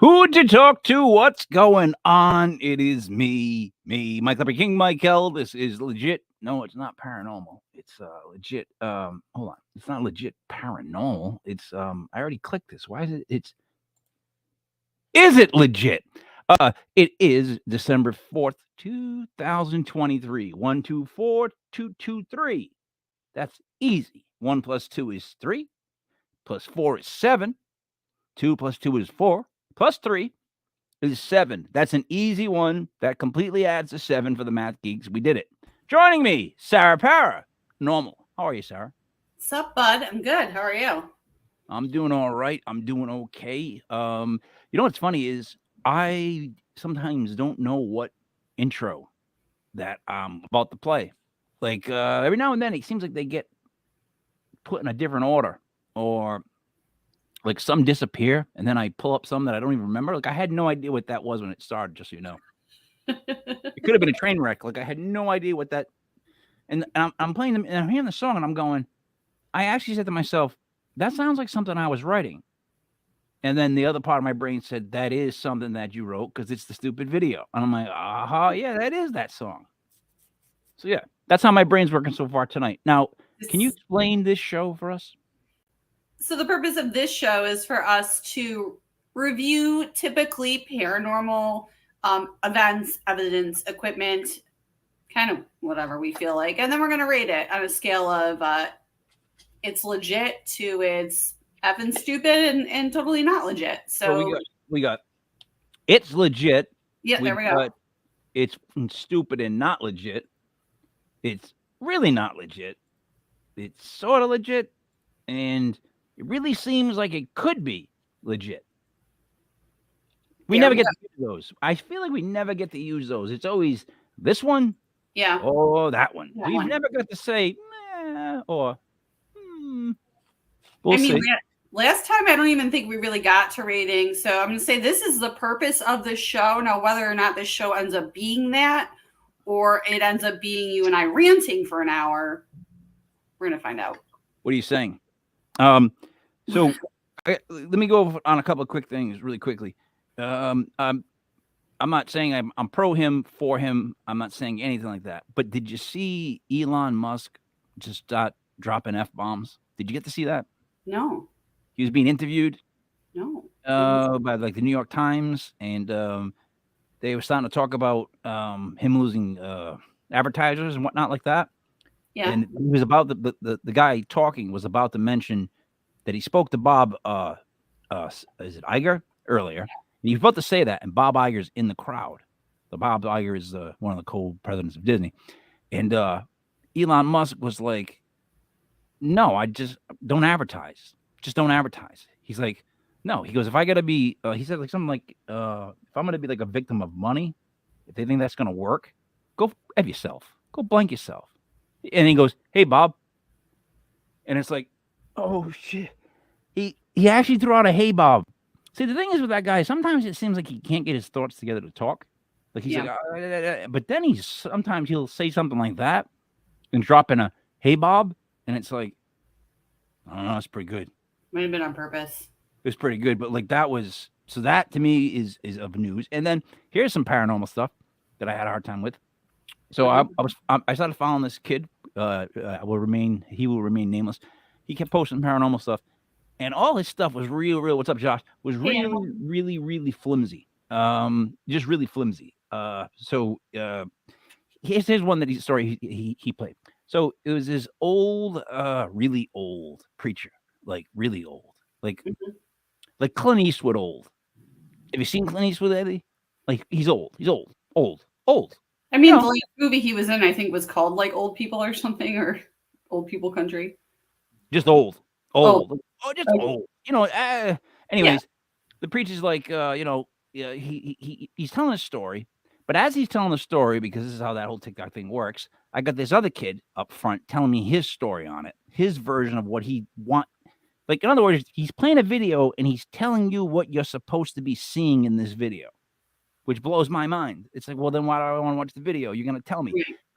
Who to talk to? What's going on? It is me, Mike Leper King, Michael. This is legit. No, it's not paranormal. It's legit. Hold on. It's not legit paranormal. It's I already clicked this. Why is it? Is it legit? It is December 4th, 2023. 124-223. That's easy. 1 plus 2 is 3. Plus 4 is 7. 2 plus 2 is 4. Plus 3 is 7. That's an easy one. That completely adds to 7 for the math geeks. We did it. Joining me, Sarah Para. Normal. How are you, Sarah? What's up, bud? I'm good. How are you? I'm doing all right. I'm doing okay. You know what's funny is I sometimes don't know what intro that I'm about to play. Like every now and then it seems like they get put in a different order, or like some disappear and then I pull up some that I don't even remember. Like I had no idea what that was when it started, just so you know. It could have been a train wreck. Like I had no idea what that. And I'm playing them, and I'm hearing the song, and I'm going. I actually said to myself, "That sounds like something I was writing." And then the other part of my brain said, "That is something that you wrote because it's the stupid video." And I'm like, "Aha, yeah, that is that song." So yeah, that's how my brain's working so far tonight. Now, can you explain this show for us? So the purpose of this show is for us to review typically paranormal events, evidence, equipment, kind of whatever we feel like, and then we're going to rate it on a scale of it's legit to it's effing stupid and totally not legit. So we got it's legit. Yeah, there we go. It's stupid and not legit. It's really not legit. It's sort of legit, and it really seems like it could be legit. We never get to use those. I feel like we never get to use those. It's always this one, yeah, or that one. We've never got to say, or, we'll see. Last time, I don't even think we really got to rating. So I'm going to say this is the purpose of the show. Now, whether or not this show ends up being that, or it ends up being you and I ranting for an hour, we're going to find out. What are you saying? So let me go on a couple of quick things really quickly. I'm not saying I'm pro him, for him. I'm not saying anything like that. But did you see Elon Musk just start dropping F-bombs? Did you get to see that? No. He was being interviewed. No. By like the New York Times, and they were starting to talk about him losing advertisers and whatnot like that. Yeah. And he was about the guy talking was about to mention that he spoke to Bob is it Iger earlier. And he was about to say that, and Bob Iger's in the crowd. So Bob Iger is one of the co-presidents of Disney. And Elon Musk was like, "No, I just don't advertise. Just don't advertise." He's like, "No." He goes, "If I got to be," he said like something like, "If I'm going to be like a victim of money, if they think that's going to work, go F yourself. Go blank yourself." And he goes, "Hey, Bob." And it's like, oh, shit. He actually threw out a "Hey, Bob." See, the thing is with that guy, sometimes it seems like he can't get his thoughts together to talk. Like he's like, but then sometimes he'll say something like that and drop in a "Hey, Bob." And it's like, I don't know, it's pretty good. Might have been on purpose. It was pretty good, but like that to me is of news. And then here's some paranormal stuff that I had a hard time with. So I started following this kid. He will remain nameless. He kept posting paranormal stuff, and all his stuff was real. What's up, Josh? Was really flimsy. Just really flimsy. So here's one that he played. So it was this old, really old preacher, like really old, like Clint Eastwood old. Have you seen Clint Eastwood, Eddie? Like he's old. He's old. I mean, the last movie he was in, I think, was called like Old People or something, or Old People Country. Just old. Oh, just old. Anyways, the preacher's like, he's telling a story, but as he's telling the story, because this is how that whole TikTok thing works, I got this other kid up front telling me his story on it, his version of what he want. Like, in other words, he's playing a video and he's telling you what you're supposed to be seeing in this video, which blows my mind. It's like, well, then why do I want to watch the video? You're going to tell me.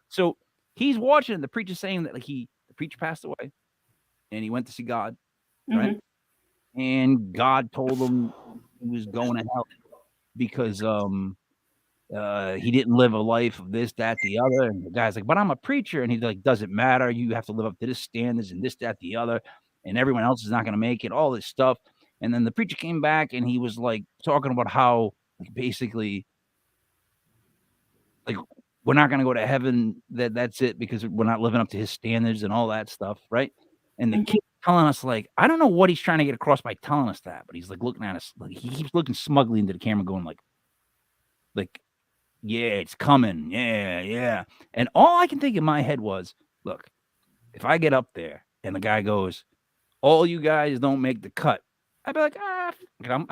So he's watching the preacher saying that the preacher passed away and he went to see God, right? And God told him, he was going to hell because he didn't live a life of this, that, the other. And the guy's like, but I'm a preacher. And he's like, doesn't matter. You have to live up to this standards and this, that, the other. And everyone else is not going to make it, all this stuff. And then the preacher came back and he was like talking about how basically like we're not going to go to heaven. That's it because we're not living up to his standards and all that stuff. Right. And the kid telling us like, I don't know what he's trying to get across by telling us that, but he's like looking at us like he keeps looking smugly into the camera going like, yeah, it's coming. Yeah. And all I can think in my head was, look, if I get up there and the guy goes, all you guys don't make the cut, I'd be like, I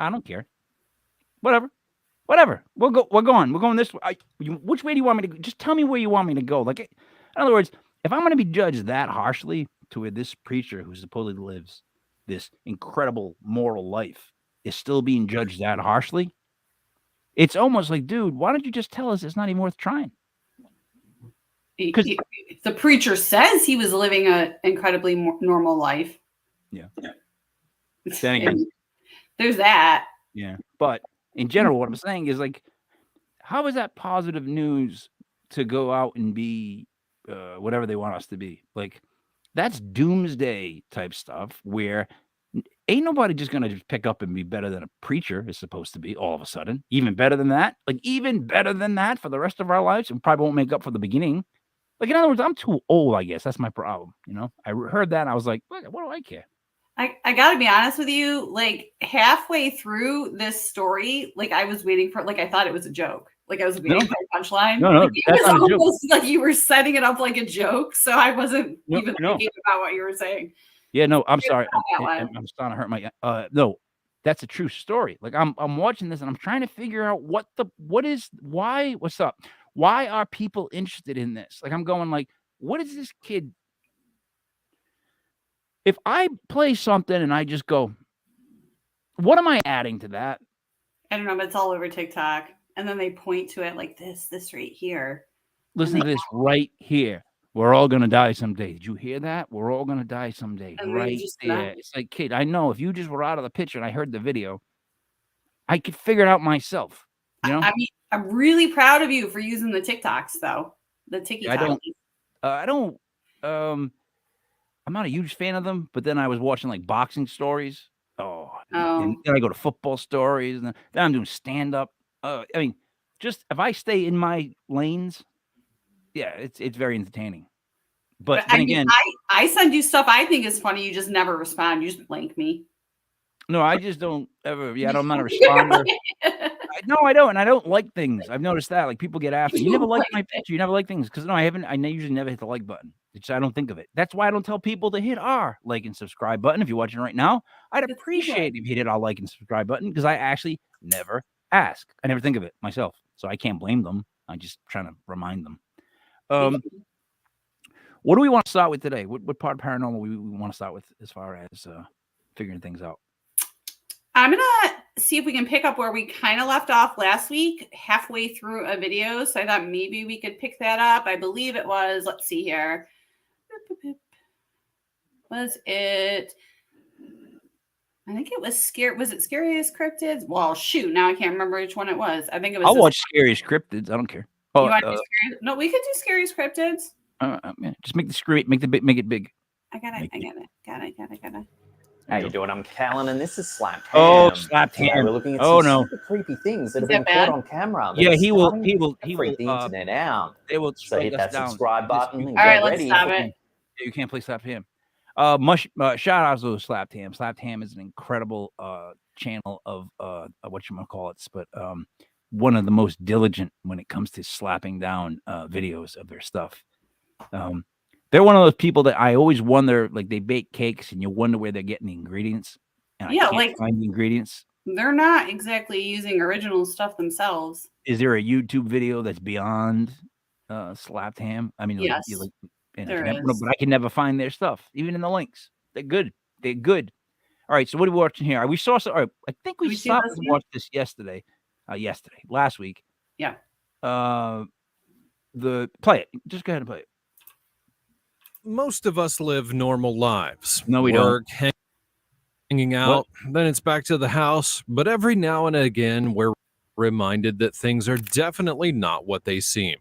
don't care. Whatever. We're going. We're going this way. Which way do you want me to go? Just tell me where you want me to go. Like, in other words, if I'm going to be judged that harshly to where this preacher who supposedly lives this incredible moral life is still being judged that harshly, it's almost like, dude, why don't you just tell us it's not even worth trying? Because the preacher says he was living an incredibly normal life. Yeah. Then again, there's that. Yeah. But in general, what I'm saying is like, how is that positive news to go out and be whatever they want us to be? Like, that's doomsday type stuff where ain't nobody just gonna just pick up and be better than a preacher is supposed to be all of a sudden. Even better than that, for the rest of our lives, and probably won't make up for the beginning. Like, in other words, I'm too old, I guess. That's my problem. You know, I heard that and I was like, what do I care? I gotta be honest with you, like halfway through this story, like I was waiting for, like I thought it was a joke. Like I was waiting for a punchline. No, like, that's it was not almost like you were setting it up like a joke. So I wasn't even thinking about what you were saying. Yeah, no, I'm sorry. I'm starting to hurt my no, that's a true story. Like I'm watching this and I'm trying to figure out what's up? Why are people interested in this? Like I'm going like, what is this kid? If I play something and I just go, what am I adding to that? I don't know, but it's all over TikTok. And then they point to it like this right here. Listen to this right here. We're all going to die someday. Did you hear that? We're all going to die someday. And right there. It's like, kid, I know if you just were out of the picture and I heard the video, I could figure it out myself. You know? I mean, I'm really proud of you for using the TikToks, though. The TikToks. I'm not a huge fan of them, but then I was watching like boxing stories. And then I go to football stories, and then I'm doing stand-up. I mean, just if I stay in my lanes, yeah, it's very entertaining. But then again, I send you stuff I think is funny. You just never respond. You just blank me. No, I just don't ever. Yeah, I'm not a responder. No, I don't. And I don't like things. I've noticed that. Like people get after you never like my picture. You never like things because no, I haven't. I usually never hit the like button. I don't think of it. That's why I don't tell people to hit our like and subscribe button. If you're watching right now, I'd appreciate if you hit our like and subscribe button because I actually never ask. I never think of it myself, so I can't blame them. I'm just trying to remind them. What do we want to start with today? What part of paranormal we want to start with as far as figuring things out? I'm going to see if we can pick up where we kind of left off last week, halfway through a video. So I thought maybe we could pick that up. I believe it was, let's see here. Was it? I think it was scary. Was it Scariest Cryptids? Well, shoot. Now I can't remember which one it was. I think it was. I'll watch Scariest Cryptids. I don't care. You want to do Scariest? No, we could do Scariest Cryptids. Just make the screen, make it big. I got it. How you doing? I'm Callan, and this is Slapped Ham. Oh, Slapped Ham. We're looking at some super creepy things that have been bad? caught on camera. Yeah, he will freak the internet out. They will so hit that subscribe button. And all right, get let's ready. stop it. You can't play Slapped Ham. Shout out to Slapped Ham. Slapped Ham is an incredible channel of whatchamacallits, but one of the most diligent when it comes to slapping down videos of their stuff. They're one of those people that I always wonder, like they bake cakes and you wonder where they're getting the ingredients. And I can't find the ingredients. They're not exactly using original stuff themselves. Is there a YouTube video that's beyond Slapped Ham? I mean, yes, there is. But I can never find their stuff, even in the links. They're good. All right, so what are we watching here? We saw. All right, I think we stopped and watched this last week. Yeah. Play it. Just go ahead and play it. Most of us live normal lives. No, we don't. Hang hanging out. Then it's back to the house. But every now and again, we're reminded that things are definitely not what they seem.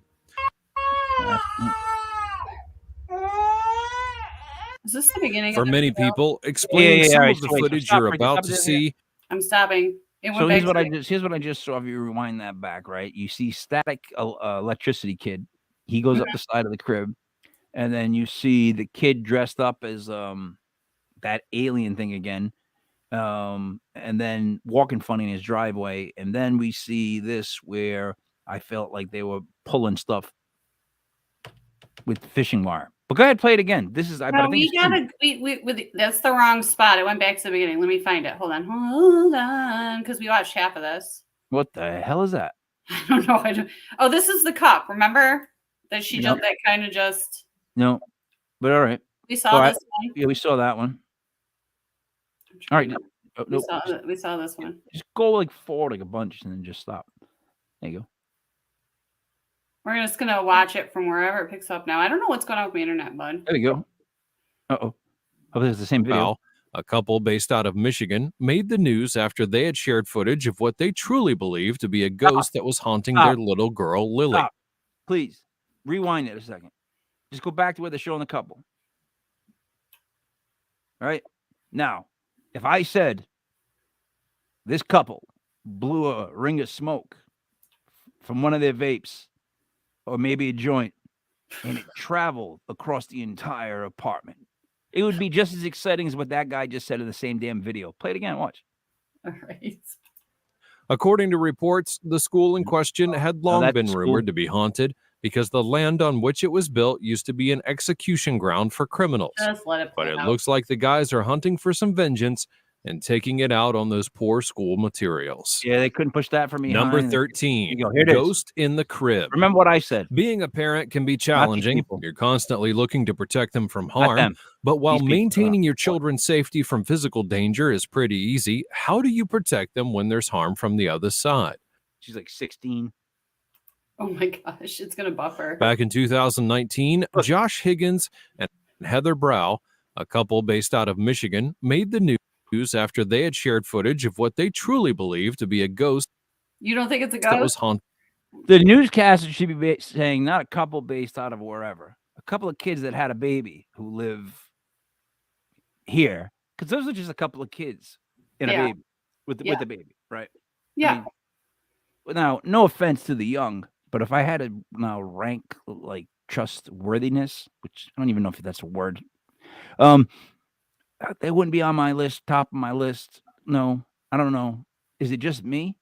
Is this the beginning? For of the many video? people, explaining some right, of the so wait, so footage stop you're right there, about stop to there. see. I'm stopping. It went So back here's what I just saw. If you rewind that back, right, you see static electricity kid. He goes up the side of the crib, and then you see the kid dressed up as that alien thing again, and then walking funny in his driveway, and then we see this where I felt like they were pulling stuff with fishing wire. But go ahead, play it again. This is, but I think we gotta. That's the wrong spot. It went back to the beginning. Let me find it. Hold on, because we watched half of this. What the hell is that? I don't know. Oh, this is the cup. Remember that she Nope. just that kind of just. No, but all right. We saw this one. Yeah, we saw that one. All right. We saw this one. Just go like forward like a bunch and then just stop. There you go. We're just gonna watch it from wherever it picks up now. I don't know what's going on with my internet, bud. There we go. Oh, there's the same video. Well, a couple based out of Michigan made the news after they had shared footage of what they truly believed to be a ghost that was haunting their little girl, Lily. Stop. Please rewind it a second. Just go back to where they're showing the couple. All right. Now, if I said this couple blew a ring of smoke from one of their vapes or maybe a joint and it traveled across the entire apartment, it would be just as exciting as what that guy just said in the same damn video. Play it again. Watch. All right. According to reports, the school in question had long that's been the rumored school. to be haunted because the land on which it was built used to be an execution ground for criminals. Just let it play But it out. looks like the guys are hunting for some vengeance and taking it out on those poor school materials. Yeah, they couldn't push that for me. Number Here 13, you go. Here it is. Ghost in the Crib. Remember what I said. Being a parent can be challenging. people. You're constantly looking to protect them from Not harm. them. But while These people. maintaining your children's safety from physical danger is pretty easy, how do you protect them when there's harm from the other side? She's like 16. Oh my gosh, it's gonna buffer. Back in 2019, Josh Higgins and Heather Brow, a couple based out of Michigan, made the news after they had shared footage of what they truly believed to be a ghost You don't think it's a that was ghost? haunting. The newscaster should be saying not a couple based out of wherever, a couple of kids that had a baby who live here, because those are just a couple of kids and a baby with the baby, right? Yeah. I mean, now, no offense to the young, but if I had to now rank like trustworthiness, which I don't even know if that's a word, they wouldn't be on my list, top of my list. No, I don't know. Is it just me?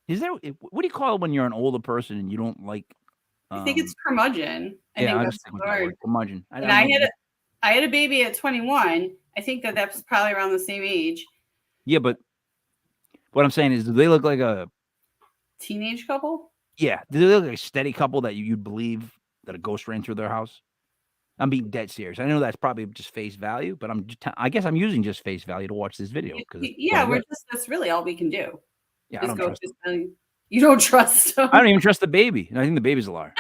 Is there? What do you call it when you're an older person and you don't like? I think it's curmudgeon. I Yeah, think I that's just the think that word. word, curmudgeon. And I had a baby at 21. I think that's probably around the same age. Yeah, but what I'm saying is, do they look like a Teenage couple? Yeah, do they look like a steady couple that you'd believe that a ghost ran through their house? I'm being dead serious. I know that's probably just face value, but I guess I'm using just face value to watch this video. Yeah, that's really all we can do. Yeah, I don't trust them. You don't trust them. I don't even trust the baby. I think the baby's a liar.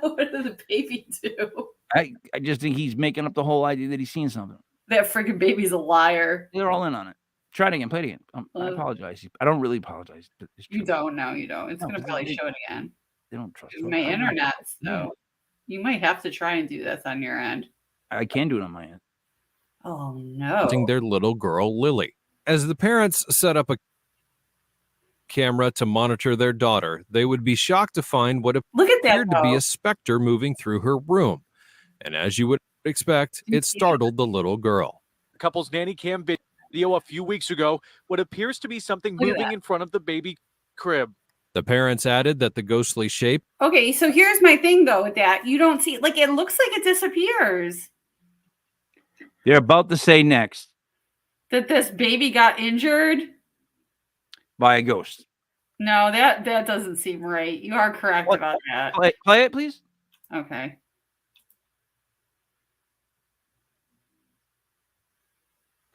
What did the baby do? I just think he's making up the whole idea that he's seen something. That freaking baby's a liar. They're all in on it. Try it again. Play it again. I apologize. I don't really apologize. You don't. No, you don't. It's gonna probably show it again. They don't trust my internet. So you might have to try and do this on your end. I can do it on my end. Oh no! Their little girl Lily. As the parents set up a camera to monitor their daughter, they would be shocked to find what appeared to be a specter moving through her room. And as you would expect, it startled the little girl. The couple's nanny cam video a few weeks ago, what appears to be something moving in front of the baby crib. The parents added that the ghostly shape. Okay, so here's my thing though with that. You don't see, like, it looks like it disappears. They're about to say next that this baby got injured by a ghost. No, that doesn't seem right. You are correct about that. Play it, please. Okay.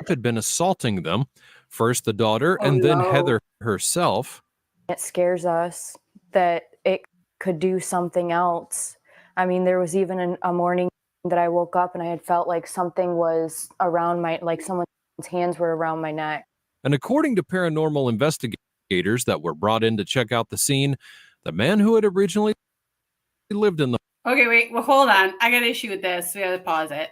Had been assaulting them. First the daughter and then Heather herself. It scares us that it could do something else. I mean, there was even a morning that I woke up and I had felt like something was around like someone hands were around my neck. And according to paranormal investigators that were brought in to check out the scene, the man who had originally lived in the Okay, wait. Well, hold on. I got an issue with this. We got to pause it.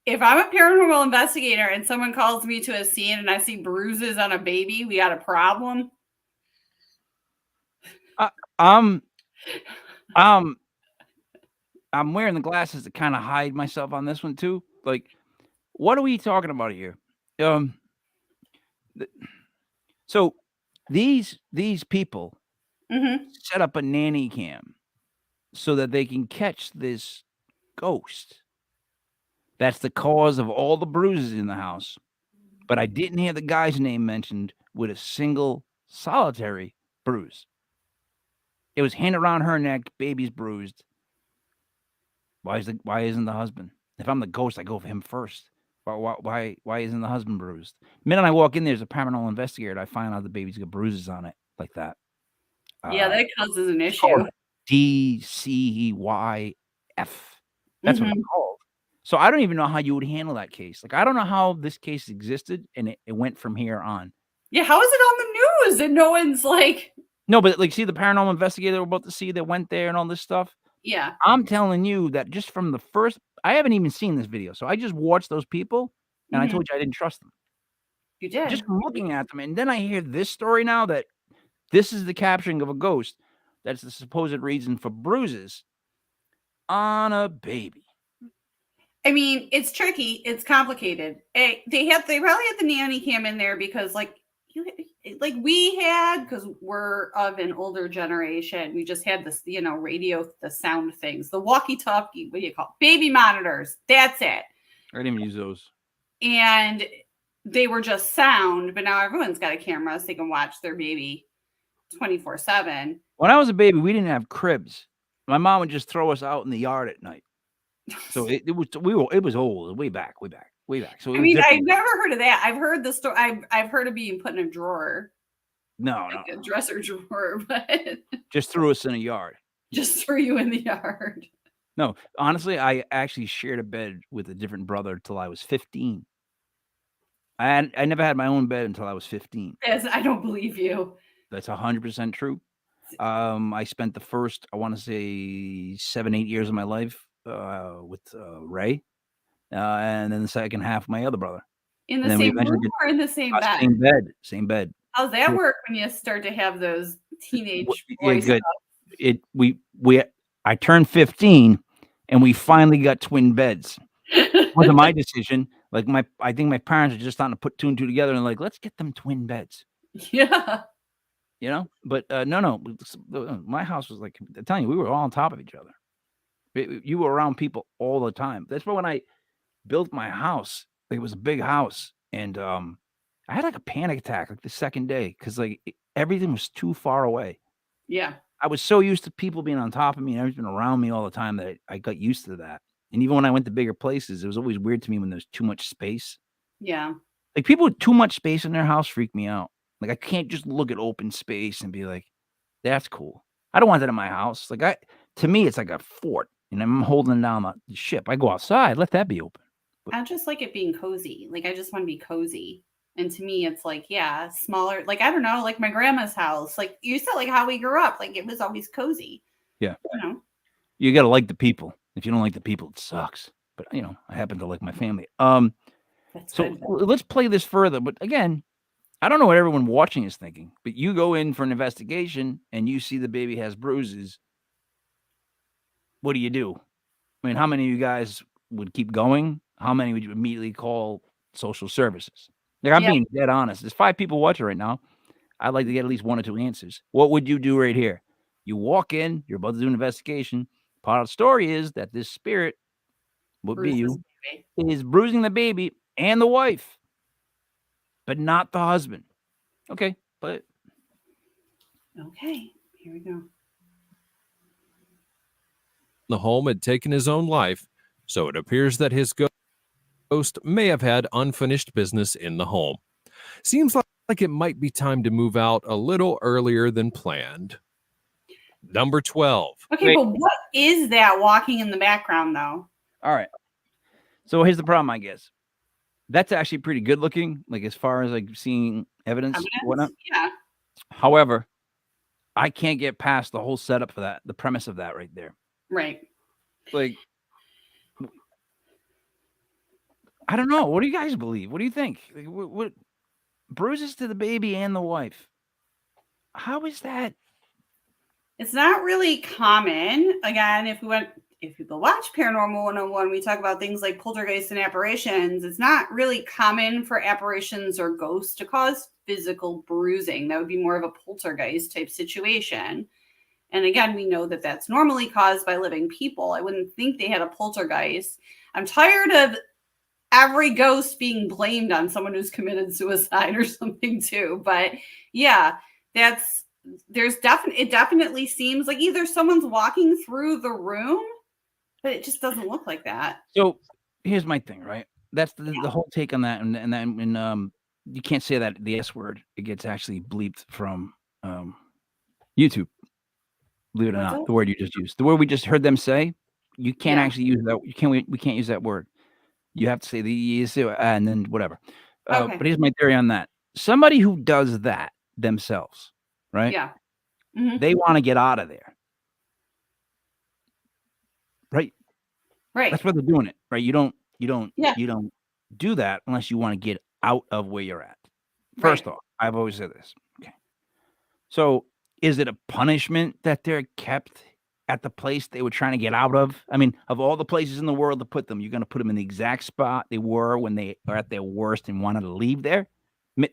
If I'm a paranormal investigator and someone calls me to a scene and I see bruises on a baby, we got a problem. I'm wearing the glasses to kind of hide myself on this one too. Like, what are we talking about here? So these people set up a nanny cam so that they can catch this ghost. That's the cause of all the bruises in the house. But I didn't hear the guy's name mentioned with a single solitary bruise. It was hand around her neck, baby's bruised. Why isn't the husband? If I'm the ghost, I go for him first. Why isn't the husband bruised? The minute I walk in there as a paranormal investigator, I find out the baby's got bruises on it like that. Yeah, that causes an issue. DCYF. That's what it's called. So I don't even know how you would handle that case. Like, I don't know how this case existed and it went from here on. Yeah, how is it on the news and no one's like... No, but like, see the paranormal investigator we're about to see that went there and all this stuff? Yeah. I'm telling you that just from the first, I haven't even seen this video. So I just watched those people and I told you I didn't trust them. You did. Just looking at them. And then I hear this story now that this is the capturing of a ghost. That's the supposed reason for bruises on a baby. I mean, it's tricky. It's complicated. They probably had the nanny cam in there because we had, because we're of an older generation, we just had this, radio, the sound things, the walkie-talkie, what do you call it? Baby monitors. That's it. I didn't even use those. And they were just sound, but now everyone's got a camera so they can watch their baby 24/7. When I was a baby, we didn't have cribs. My mom would just throw us out in the yard at night. So it was old, way back. So I mean, I've never heard of that. I've heard the story. I've heard of being put in a drawer. No, a dresser drawer, but just threw us in a yard. Just threw you in the yard. No, honestly, I actually shared a bed with a different brother till I was 15. I never had my own bed until I was 15. Yes, I don't believe you. That's 100% true. I spent the first, I want to say 7-8 years of my life with Ray, and then the second half of my other brother. In the same room or in the same bed? Same bed. How's that work when you start to have those teenage boys? Good. I turned 15, and we finally got twin beds. It wasn't my decision. I think my parents are just starting to put two and two together and like, let's get them twin beds. Yeah. But no. My house was like, I'm telling you, we were all on top of each other. You were around people all the time. That's why when I built my house, it was a big house, and I had like a panic attack like the second day because everything was too far away. Yeah. I was so used to people being on top of me and everything around me all the time that I got used to that. And even when I went to bigger places, it was always weird to me when there's too much space. Yeah. Like people with too much space in their house freak me out. Like I can't just look at open space and be like, that's cool. I don't want that in my house. To me, it's like a fort and I'm holding down the ship. I go outside, let that be open. I just like it being cozy. I just want to be cozy. And to me, it's smaller. I don't know, like my grandma's house. Like you said, how we grew up. It was always cozy. Yeah. You got to like the people. If you don't like the people, it sucks. But, I happen to like my family. Let's play this further. But again, I don't know what everyone watching is thinking. But you go in for an investigation and you see the baby has bruises. What do you do? I mean, how many of you guys would keep going? How many would you immediately call social services? I'm being dead honest. There's 5 people watching right now. I'd like to get at least 1 or 2 answers. What would you do right here? You walk in, you're about to do an investigation. Part of the story is that this spirit would be you is bruising the baby and the wife, but not the husband. Okay, but okay, here we go. The home had taken his own life, so it appears that his ghost may have had unfinished business in the home. Seems like it might be time to move out a little earlier than planned. Number 12. Okay, but what is that walking in the background, though? All right. So here's the problem, I guess. That's actually pretty good looking, like as far as like seeing evidence, whatnot. Yeah. However, I can't get past the whole setup for that, the premise of that right there. Right. Like, I don't know. What do you guys believe? What do you think? Like, what bruises to the baby and the wife? How is that? It's not really common. Again, if people watch Paranormal 101, we talk about things like poltergeists and apparitions. It's not really common for apparitions or ghosts to cause physical bruising. That would be more of a poltergeist type situation. And again, we know that that's normally caused by living people. I wouldn't think they had a poltergeist. I'm tired of every ghost being blamed on someone who's committed suicide or something too. But yeah, it definitely seems like either someone's walking through the room, but it just doesn't look like that. So here's my thing, right? That's the whole take on that, and you can't say that the S word. It gets actually bleeped from YouTube. Believe it or not, the word you just used, the word we just heard them say, you can't actually use that. We can't use that word. You have to say and then whatever. Okay. But here's my theory on that. Somebody who does that themselves, right? Yeah. Mm-hmm. They want to get out of there. Right. Right. That's why they're doing it. Right. You don't do that unless you want to get out of where you're at. First off, I've always said this. Okay. So is it a punishment that they're kept at the place they were trying to get out of? I mean, of all the places in the world to put them, you're going to put them in the exact spot they were when they are at their worst and wanted to leave there?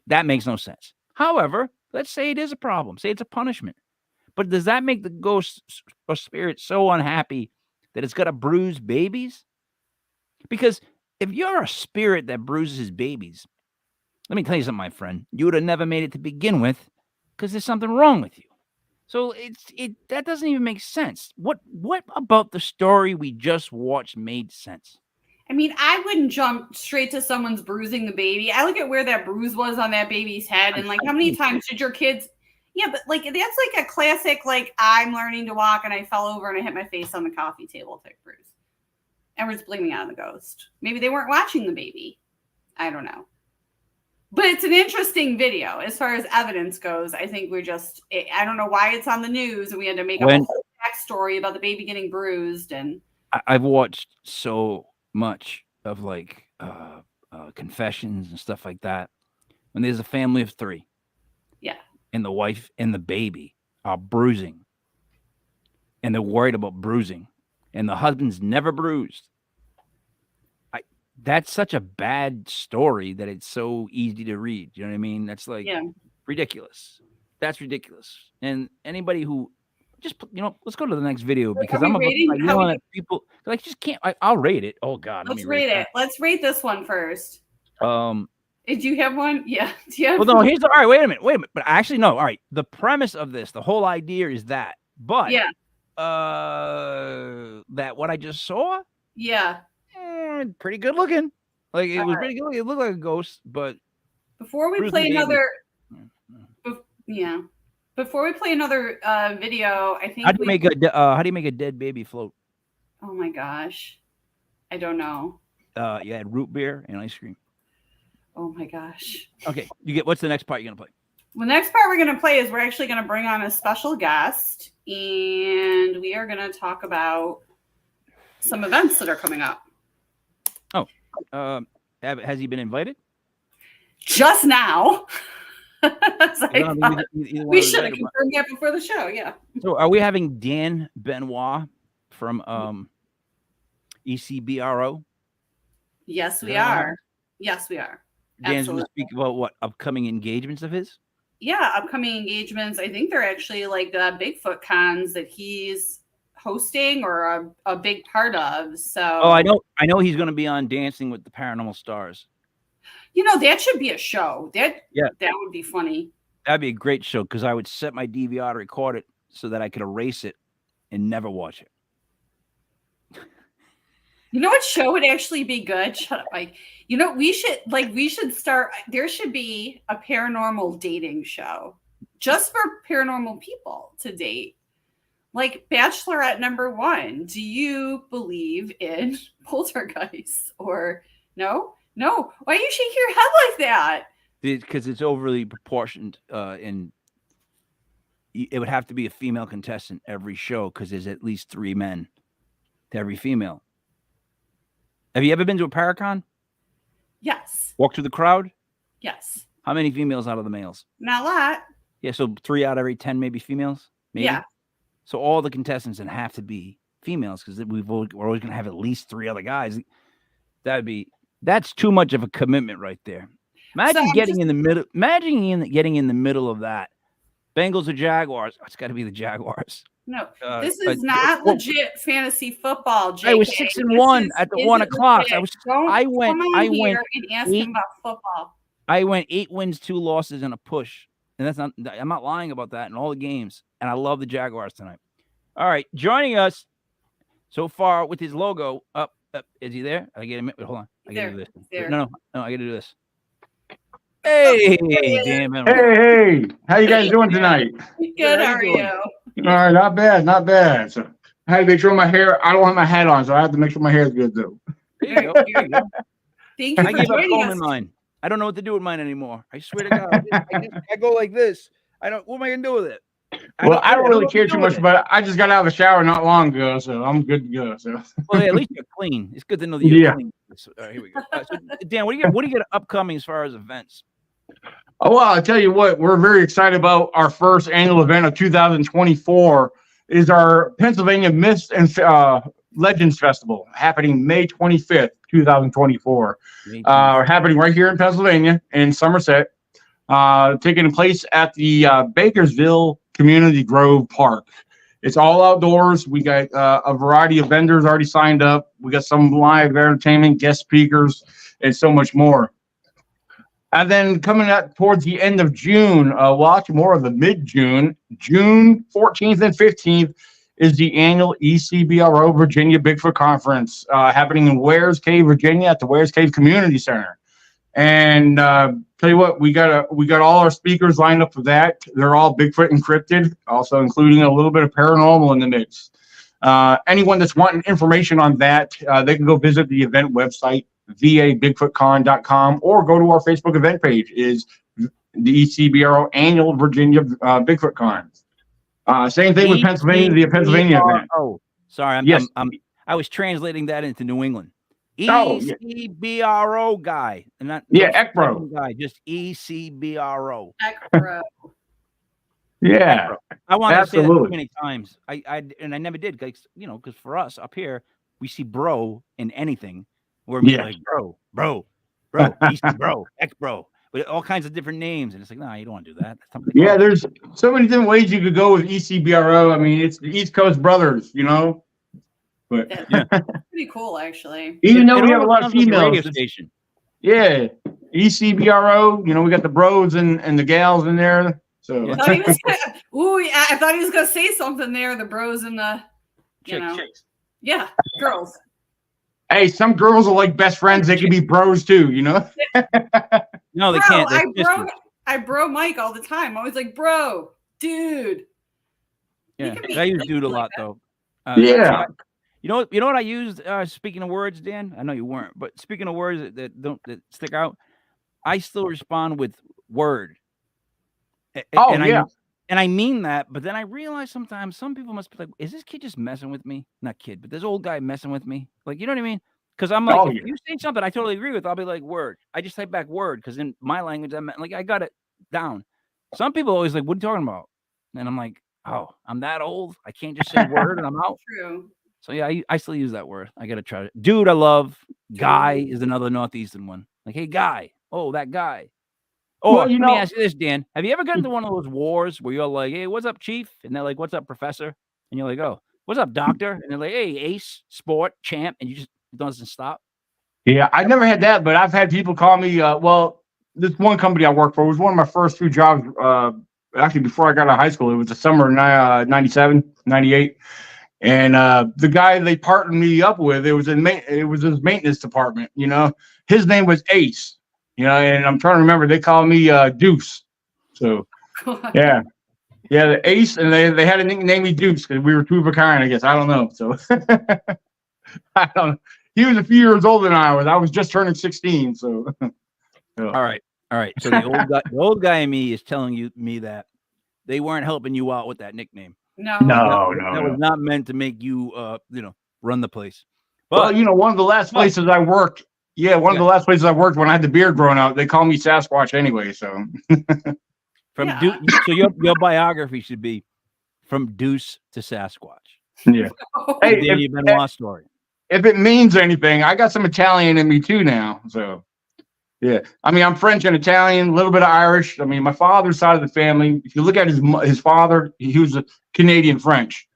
That makes no sense. However, let's say it is a problem. Say it's a punishment. But does that make the ghost or spirit so unhappy that it's got to bruise babies? Because if you're a spirit that bruises babies, let me tell you something, my friend. You would have never made it to begin with because there's something wrong with you. So that doesn't even make sense. What about the story we just watched made sense? I mean, I wouldn't jump straight to someone's bruising the baby. I look at where that bruise was on that baby's head and like how many times did your kids... Yeah, but like that's like a classic, like I'm learning to walk and I fell over and I hit my face on the coffee table type bruise. And we're just blaming it on the ghost. Maybe they weren't watching the baby. I don't know. But it's an interesting video as far as evidence goes. I think I don't know why it's on the news and we had to make a whole backstory about the baby getting bruised. And I've watched so much of like confessions and stuff like that. When there's a family of 3. Yeah. And the wife and the baby are bruising. And they're worried about bruising. And the husband's never bruised. That's such a bad story that it's so easy to read. You know what I mean? That's like ridiculous. That's ridiculous. And anybody who just, let's go to the next video because I'm about people like just can't. I'll rate it. Oh God, let's rate it. Let's rate this one first. Did you have one? Yeah. Well, no. All right. Wait a minute. But actually, no. All right. The premise of this, the whole idea is that. But that what I just saw. Yeah. Pretty good looking. Like it was pretty good. It looked like a ghost, but before we play another, before we play another video, I think how do you make a dead baby float? Oh my gosh, I don't know. You had root beer and ice cream. Oh my gosh. Okay, what's the next part you're gonna play? The next part we're gonna play is we're actually gonna bring on a special guest, and we are gonna talk about some events that are coming up. Oh, has he been invited? Just now. We should have confirmed that before the show. Yeah. So, are we having Dan Benoit from ECBRO? Yes, we are. Yes, we are. Dan's going to speak about what upcoming engagements of his. Yeah, upcoming engagements. I think they're actually like Bigfoot cons that he's hosting or a big part of. So I know he's going to be on Dancing with the Paranormal Stars. That should be a show. That would be funny. That'd be a great show because I would set my DVR to record it so that I could erase it and never watch it. You know what show would actually be good? Shut up, Mike. We should start. There should be a paranormal dating show just for paranormal people to date. Like Bachelorette #1. Do you believe in poltergeists or no? No. Why you shake your head like that? Because it's overly proportioned, and it would have to be a female contestant every show because there's at least 3 men to every female. Have you ever been to a Paracon? Yes. Walk through the crowd? Yes. How many females out of the males? Not a lot. Yeah, so 3 out of every 10 maybe females? Maybe? Yeah. So all the contestants then have to be females because we're always going to have at least 3 other guys. That's too much of a commitment right there. Imagine getting in the middle. Imagine getting in the middle of that. Bengals or Jaguars? It's got to be the Jaguars. No, this is not legit fantasy football. JK. I was 6-1 at the 1 o'clock. I went and ask him about football. I went 8 wins, 2 losses, and a push. And that's not. I'm not lying about that in all the games. And I love the Jaguars tonight. All right, joining us so far with his logo up. Is he there? I get him. Hold on. I gotta do this. No, I gotta do this. Hey, damn it. Hey, how you guys doing tonight? Good, how are you? All right, not bad. So I had to make sure my hair, I don't have my hat on, so I have to make sure my hair is good though. There you go. Thank you I give up combing mine. I don't know what to do with mine anymore. I swear to God. I go like this. What am I gonna do with it? I don't really care too much, but I just got out of the shower not long ago, so I'm good to go. So. Well, at least you're clean. It's good to know that you're clean. All right, here we go. So, Dan, what do you get upcoming as far as events? Oh, well, I'll tell you what, we're very excited about our first annual event of 2024 is our Pennsylvania Myths and Legends Festival happening May 25th, 2024. Happening right here in Pennsylvania in Somerset, taking place at the Bakersville Community Grove Park. It's all outdoors. We got a variety of vendors already signed up. We got some live entertainment, guest speakers, and so much more. And then coming up towards the end of June, watch more of the mid-June, June 14th and 15th is the annual ECBRO Virginia Bigfoot Conference happening in Wares Cave, Virginia at the Wares Cave Community Center. And tell you what, we got all our speakers lined up for that. They're all Bigfoot encrypted, also including a little bit of paranormal in the mix. Anyone that's wanting information on that, they can go visit the event website, vabigfootcon.com, or go to our Facebook event page, is the ECBRO Annual Virginia Bigfoot Con. Same thing with Pennsylvania, the Pennsylvania event. Oh, sorry, I was translating that into New England. ECBRO guy, and not ECBRO guy, just ECBRO. ECBRO. Yeah, I want to say that too many times. I never did, because for us up here, we see bro in anything. We're like bro, EC bro, ex bro, with all kinds of different names, and it's like, nah, you don't want to do that. Yeah, there's so many different ways you could go with ECBRO. I mean, it's the East Coast brothers, But pretty cool, actually. Even though we have a lot of females, station. Yeah, ECBRO. We got the bros and the gals in there. So I thought he was gonna say something there. The bros and the chicks. Yeah, girls. Hey, some girls are like best friends. They can be bros too, No, they can't. I bro Mike all the time. I was like, bro, dude. Yeah, I use dude a lot though. Yeah. You know what I used? Speaking of words, Dan. I know you weren't, but speaking of words that stick out, I still respond with word. And I mean that, but then I realize sometimes some people must be like, is this kid just messing with me? Not kid, but this old guy messing with me. Like, you know what I mean? Because I'm like, if you say something I totally agree with, I'll be like, word. I just type back word because in my language, I got it down. Some people always like, what are you talking about? And I'm like, oh, I'm that old. I can't just say word and I'm out. True. So yeah, I still use that word. I got to try it. Dude, I love. Guy is another Northeastern one. Like, hey, guy. Oh, that guy. Oh, let me ask you this, Dan. Have you ever gotten to one of those wars where you're like, hey, what's up, chief? And they're like, what's up, professor? And you're like, oh, what's up, doctor? And they're like, hey, ace, sport, champ. And it doesn't stop. Yeah, I never had that, but I've had people call me, this one company I worked for was one of my first 2 jobs. Actually, before I got out of high school, it was the summer of 97, 98. And the guy they partnered me up with, it was his maintenance department, his name was Ace. And I'm trying to remember, they call me Deuce. So, yeah, the Ace, and they had a nickname me Deuce because we were 2 of a kind, I guess. I don't know. So, I don't. he was a few years older than I was. I was just turning 16. So, all right. So the old guy in me is telling me that they weren't helping you out with that nickname. No. That was not meant to make you, run the place. But well, one of the last places I worked. Yeah, one of the last places I worked when I had the beard growing out, they call me Sasquatch anyway. So, so your biography should be From Deuce to Sasquatch. Yeah. Hey, Danny Benoit story. If it means anything, I got some Italian in me too now. So, yeah. I mean, I'm French and Italian, a little bit of Irish. I mean, my father's side of the family, if you look at his father, he was a Canadian French.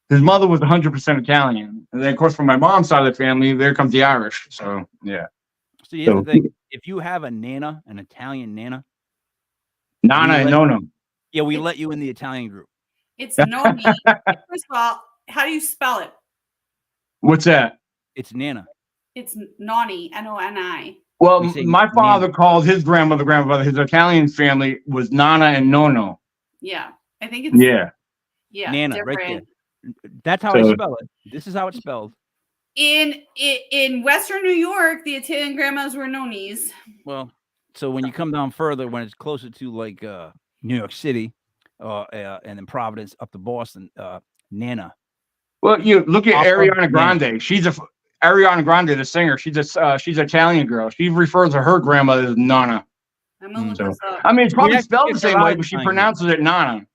His mother was 100% Italian. And then, of course, from my mom's side of the family, there comes the Irish. So, yeah. So here's the thing. If you have a Nana, an Italian Nana. Nana and Nono. Yeah, we let you in the Italian group. It's Noni. First of all, how do you spell it? What's that? It's Nana. It's Noni, Noni. Well, my father called his grandmother, his Italian family was Nana and Nono. Yeah. I think it's Nana, different. right there. That's how I spell it. This is how it's spelled. In Western New York, the Italian grandmas were Nonis. Well, so when you come down further, when it's closer to like New York City, and then Providence up to Boston, Nana. Well, you look at Ariana Grande. She's Ariana Grande, the singer. She's an Italian girl. She refers to her grandmother as Nana. I'm gonna look this up. I mean, it's probably spelled the same way, but she pronounces it Nana.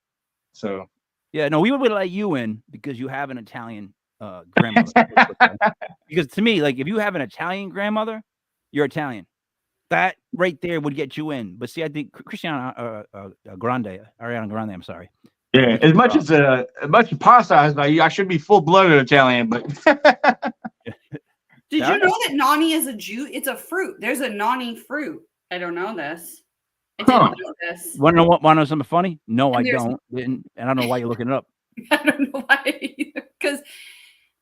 So. Yeah, no, we would let you in because you have an Italian grandmother. Because to me, like, if you have an Italian grandmother, you're Italian. That right there would get you in. But see, I think Ariana Grande, I'm sorry. Yeah, as much as pasta as I should be full-blooded Italian, but. Did you know that Noni is a Jew? It's a fruit. There's a Noni fruit. I don't know this. I didn't know this. Want to know something funny? No, I don't. And I don't know why you're looking it up. I don't know why. Because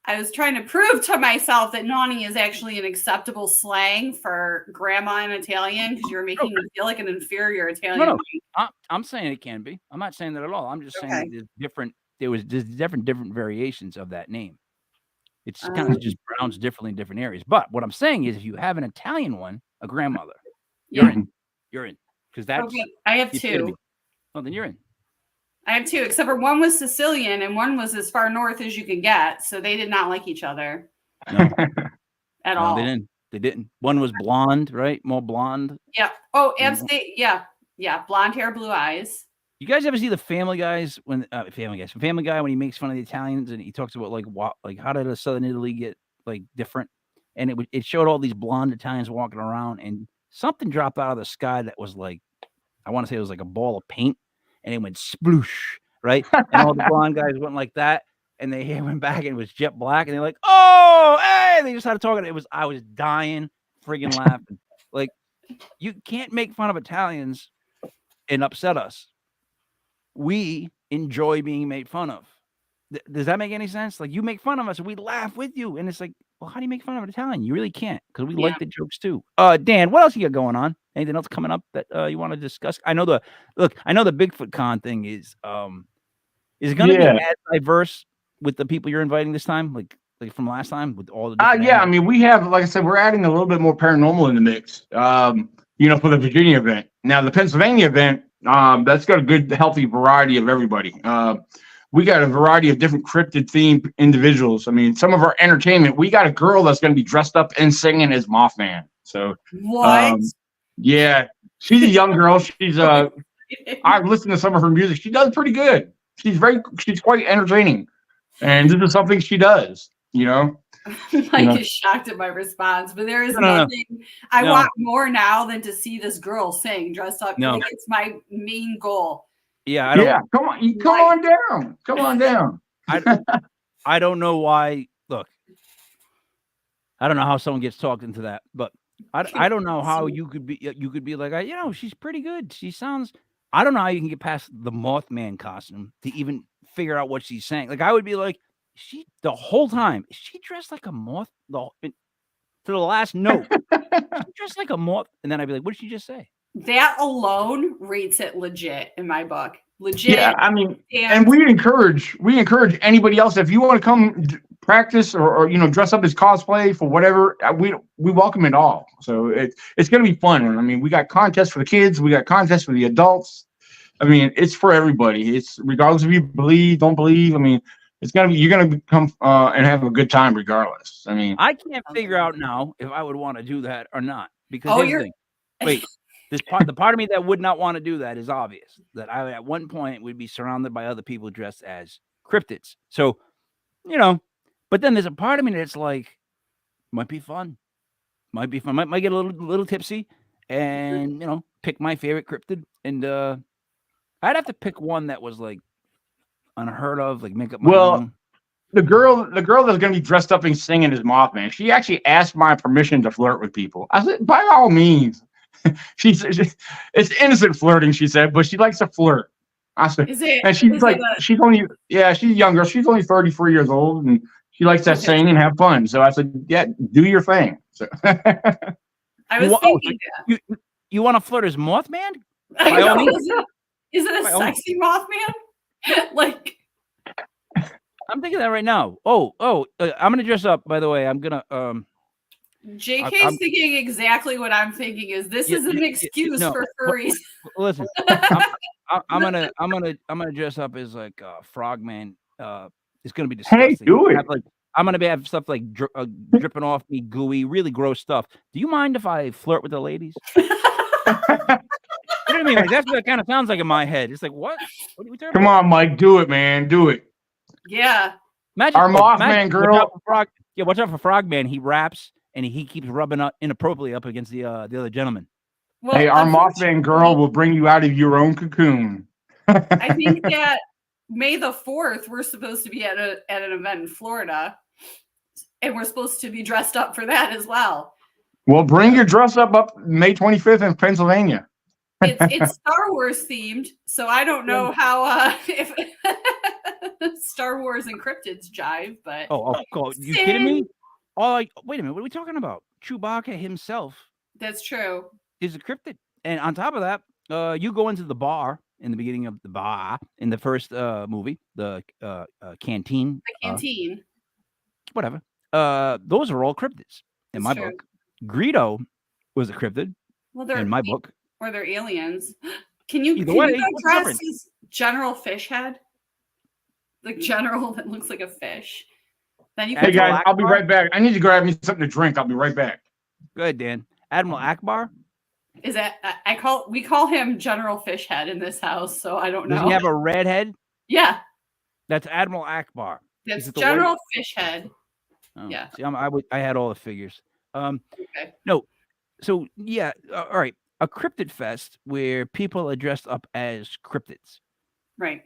I was trying to prove to myself that Noni is actually an acceptable slang for grandma in Italian because you're making me feel like an inferior Italian. No. I'm saying it can be. I'm not saying that at all. I'm just saying that there's different variations of that name. It's kind of just pronounced differently in different areas. But what I'm saying is if you have an Italian one, a grandmother, you're in. Because that's I have two. Oh, then you're in. I have two, except for one was Sicilian and one was as far north as you could get. So they did not like each other at all. They didn't. One was blonde, right? More blonde. Yeah. Oh, absolutely. Yeah. Blonde hair, blue eyes. You guys ever see the Family Guy when he makes fun of the Italians and he talks about like how did Southern Italy get like different? And it showed all these blonde Italians walking around and something dropped out of the sky that was like, I want to say it was like a ball of paint, and it went sploosh, right? And all the blonde guys went like that, and they went back, and it was jet black, and they're like, "Oh, hey!" They just started talking. I was dying, friggin' laughing. Like, you can't make fun of Italians and upset us. We enjoy being made fun of. Does that make any sense? Like, you make fun of us, and we laugh with you, and it's like, well, how do you make fun of an Italian? You really can't, because we like the jokes too. Dan, what else you got going on? Anything else coming up that you want to discuss? I know the Bigfoot Con thing is it going to be as diverse with the people you're inviting this time, like from last time with all the animals? I mean, we have, like I said, we're adding a little bit more paranormal in the mix. For the Virginia event. Now the Pennsylvania event, that's got a good, healthy variety of everybody. We got a variety of different cryptid themed individuals. I mean, some of our entertainment, we got a girl that's going to be dressed up and singing as Mothman. So what? Yeah, she's a young girl. She's I've listened to some of her music. She does pretty good. She's quite entertaining, and this is something she does. Mike is shocked at my response, but there is nothing I want more now than to see this girl sing dressed up. Like, it's my main goal. Yeah, I don't. Come on down. I don't know why. Look, I don't know how someone gets talked into that, but I don't know how you could be like, she's pretty good. She sounds. I don't know how you can get past the Mothman costume to even figure out what she's saying. Like, I would be like, the whole time, is she dressed like a moth? To the last note, she dressed like a moth, and then I'd be like, what did she just say? That alone rates it legit in my book. Legit. Yeah, I mean, and we encourage anybody else, if you want to come practice or dress up as cosplay for whatever, we welcome it all. So it's going to be fun. I mean, we got contests for the kids, we got contests for the adults. I mean, it's for everybody. It's regardless if you believe, don't believe. I mean, you're gonna come and have a good time regardless. I mean, I can't figure out now if I would want to do that or not, because here's the thing. Wait, the part of me that would not want to do that is obvious. That I at one point would be surrounded by other people dressed as cryptids. So, but then there's a part of me that's like, might be fun, might get a little tipsy, and pick my favorite cryptid, and I'd have to pick one that was like unheard of, like make up my own. The girl that's gonna be dressed up and singing as Mothman, she actually asked my permission to flirt with people. I said, by all means. It's innocent flirting, she said, but she likes to flirt. I said, and she's like, she's younger. She's only 33 years old, and she likes to sing and have fun. So I said, yeah, do your thing. So I was thinking you want to flirt as Mothman? I know, is it a sexy Mothman? Like, I'm thinking that right now. I'm gonna dress up. By the way, I'm gonna JK's thinking exactly what I'm thinking. This is an excuse for furries. Listen, I'm gonna dress up as like Frogman. It's gonna be disgusting. Hey, do it. I'm gonna have stuff like dripping off me, gooey, really gross stuff. Do you mind if I flirt with the ladies? You know what I mean? Like, that's what it kind of sounds like in my head. It's like, what? What are we talking about? Come on, Mike, do it, man, do it. Yeah. Imagine, our Mothman girl. Watch out for Frogman. He raps and he keeps rubbing up inappropriately up against the other gentleman. Well, hey, our Mothman girl will bring you out of your own cocoon. I think that May the 4th, we're supposed to be at an event in Florida, and we're supposed to be dressed up for that as well. Well, bring your dress up May 25th in Pennsylvania. It's Star Wars themed, so I don't know how if Star Wars and cryptids jive, but you kidding me? Wait a minute, what are we talking about? Chewbacca himself. That's true. Is a cryptid, and on top of that, you go into the bar in the beginning of the bar in the first movie, the canteen. The canteen. Whatever. Those are all cryptids in my book. Greedo was a cryptid in my book. Or they're aliens. Can you dress as General Fishhead? The general that looks like a fish. Then hey guys, I'll be right back. I need to grab me something to drink. I'll be right back. Go ahead, Dan. Admiral Akbar. Is that we call him General Fishhead in this house, so I don't know. Does he have a red head? Yeah. That's Admiral Akbar. That's General Fishhead. Oh, yeah. See, I had all the figures. Okay. No. So yeah, all right. A cryptid fest where people are dressed up as cryptids. Right.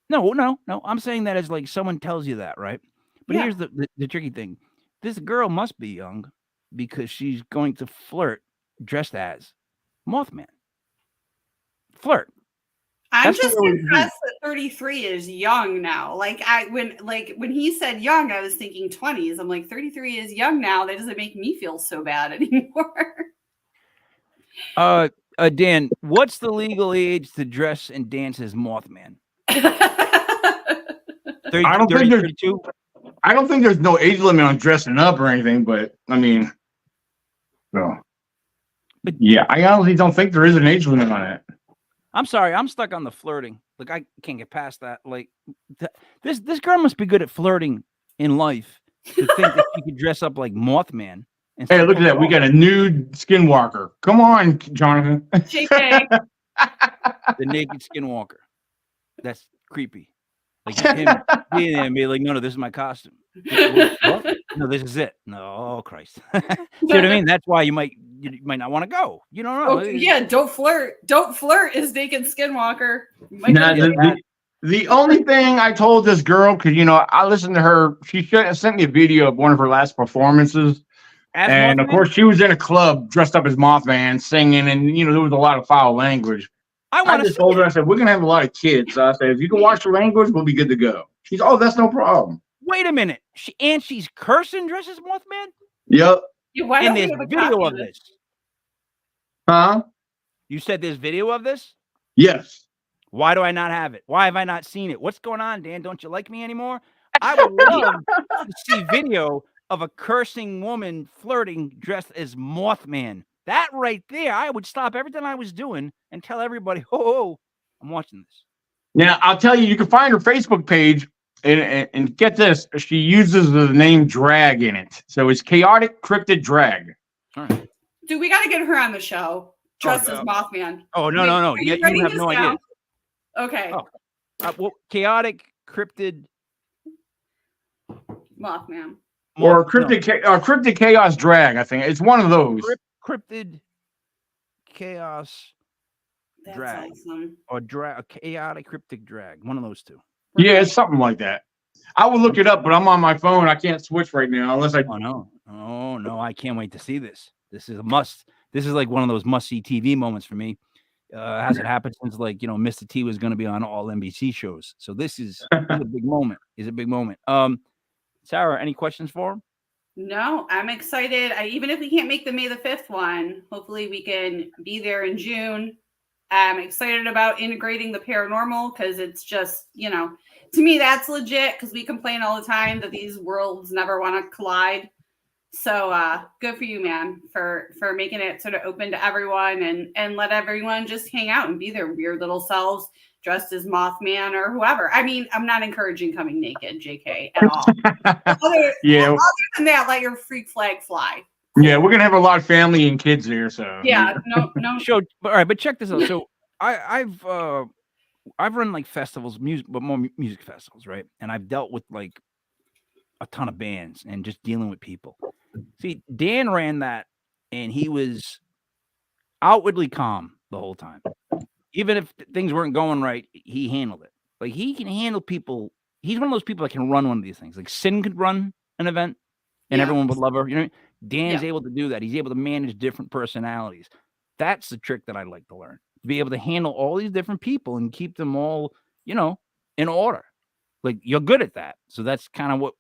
No. I'm saying that as like someone tells you that, right? But here's the tricky thing. This girl must be young because she's going to flirt dressed as Mothman. Flirt. I'm just impressed that 33 is young now. Like when he said young, I was thinking 20s. I'm like, 33 is young now. That doesn't make me feel so bad anymore. Dan, what's the legal age to dress and dance as Mothman? 30, I don't think there's no age limit on dressing up or anything, but I mean, no. But yeah, I honestly don't think there is an age limit on it. I'm sorry, I'm stuck on the flirting. Like, I can't get past that. Like, this girl must be good at flirting in life to think that she could dress up like Mothman. Hey, look at that. We got a nude skinwalker. Come on, Jonathan. JK. The naked skinwalker. That's creepy. Like him being there and be like, no, this is my costume. What? No, this is it. No, oh Christ. See what I mean? That's why you might not want to go. You don't know. Yeah, don't flirt. Don't flirt as naked skinwalker. The only thing I told this girl, because I listened to her, she sent me a video of one of her last performances. And of course, she was in a club dressed up as Mothman, singing, and there was a lot of foul language. I just told her, I said, we're gonna have a lot of kids. So I said, if you can watch the language, we'll be good to go. She's, that's no problem. Wait a minute, she's cursing dressed as Mothman? Yep. And there's video of this. Huh? You said there's video of this? Yes. Why do I not have it? Why have I not seen it? What's going on, Dan? Don't you like me anymore? I would love to see video of a cursing woman flirting dressed as Mothman. That right there, I would stop everything I was doing and tell everybody, oh, I'm watching this. Now, I'll tell you, you can find her Facebook page, and get this, she uses the name drag in it. So it's Chaotic Cryptid Drag. All right. Dude, we got to get her on the show. Dressed as Mothman. Oh, no. You You have no idea. Okay. Oh. Well, Chaotic Cryptid Mothman. Or Cryptid Chaos Drag, I think. It's one of those. Cryptid Chaos That's Drag. awesome. Or Chaotic Cryptic Drag. One of those two. Yeah, it's something like that. I would look it up, but I'm on my phone. I can't switch right now unless I. Oh, no. Oh, no. I can't wait to see this. This is a must. This is like one of those must-see TV moments for me. Hasn't happened since, like, Mr. T was going to be on all NBC shows. So this is a big moment. It's a big moment. Sarah, any questions for him? No, I'm excited. Even if we can't make the May the 5th one, hopefully we can be there in June. I'm excited about integrating the paranormal because it's just, to me, that's legit because we complain all the time that these worlds never want to collide. So good for you, man, for making it sort of open to everyone and let everyone just hang out and be their weird little selves dressed as Mothman or whoever. I mean, I'm not encouraging coming naked, JK, at all. Other than that, let your freak flag fly. Yeah, we're gonna have a lot of family and kids there, so yeah, no. All right, but check this out. So I've run like festivals, but more music festivals, right? And I've dealt with like a ton of bands and just dealing with people. See, Dan ran that, and he was outwardly calm the whole time. Even if things weren't going right, he handled it. Like, he can handle people. He's one of those people that can run one of these things. Like, Sin could run an event, and everyone would love her. Dan's able to do that. He's able to manage different personalities. That's the trick that I'd like to learn. To be able to handle all these different people and keep them all, in order. Like, you're good at that. So that's kind of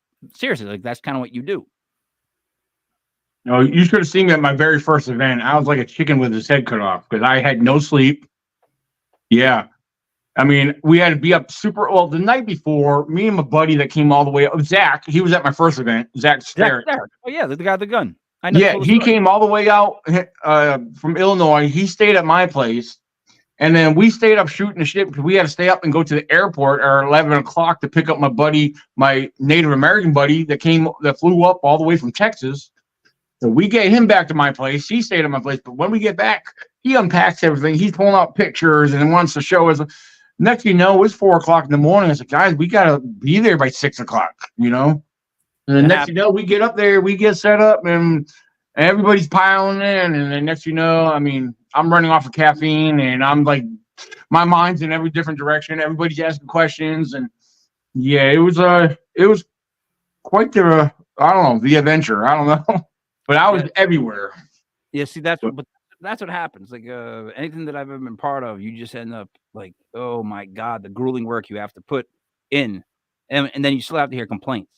that's kind of what you do. No, you should have seen me at my very first event. I was like a chicken with his head cut off because I had no sleep. Yeah. I mean, we had to be up the night before, me and my buddy that came all the way up, Zach, he was at my first event. Zach Starrett. Oh, yeah, the guy with the gun. He came all the way out from Illinois. He stayed at my place. And then we stayed up shooting the shit because we had to stay up and go to the airport at 11 o'clock to pick up my buddy, my Native American buddy that flew up all the way from Texas. So we get him back to my place. He stayed at my place. But when we get back, he unpacks everything. He's pulling out pictures and wants to show us. Next thing you know, it's 4 o'clock in the morning. I said, guys, we got to be there by 6 o'clock, And the next thing you know, we get up there, we get set up, and everybody's piling in. And then next thing you know, I mean, I'm running off of caffeine, and I'm like, my mind's in every different direction. Everybody's asking questions. And yeah, it was quite the, the adventure. I don't know. But I was everywhere. Yeah, see, that's what happens. Like anything that I've ever been part of, you just end up like, oh my God, the grueling work you have to put in, and then you still have to hear complaints.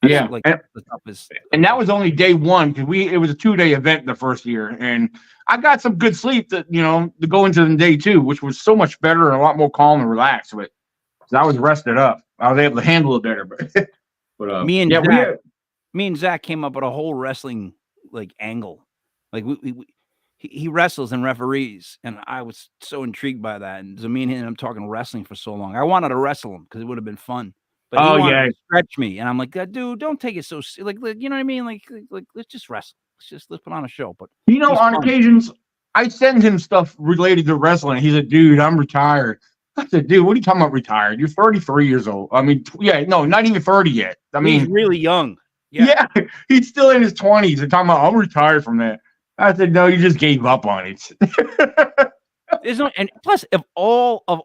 Yeah, like the toughest. And that was only day one because it was a 2-day event the first year, and I got some good sleep to go into the day 2, which was so much better and a lot more calm and relaxed. But I was rested up, I was able to handle it better. But me and Zach came up with a whole wrestling like angle. Like he wrestles and referees, and I was so intrigued by that. And so me and him talking wrestling for so long. I wanted to wrestle him because it would have been fun. But he wanted to stretch me, and I'm like, dude, don't take it so like you know what I mean? Like let's just wrestle. Let's put on a show. But on occasions, I send him stuff related to wrestling. He said, dude, I'm retired. I said, dude, what are you talking about retired? You're 33 years old. I mean, no, not even 30 yet. I mean, he's really young. Yeah, he's still in his 20s. They're talking about, I'm retired from that. I said, no, you just gave up on it. There's no, and plus, of all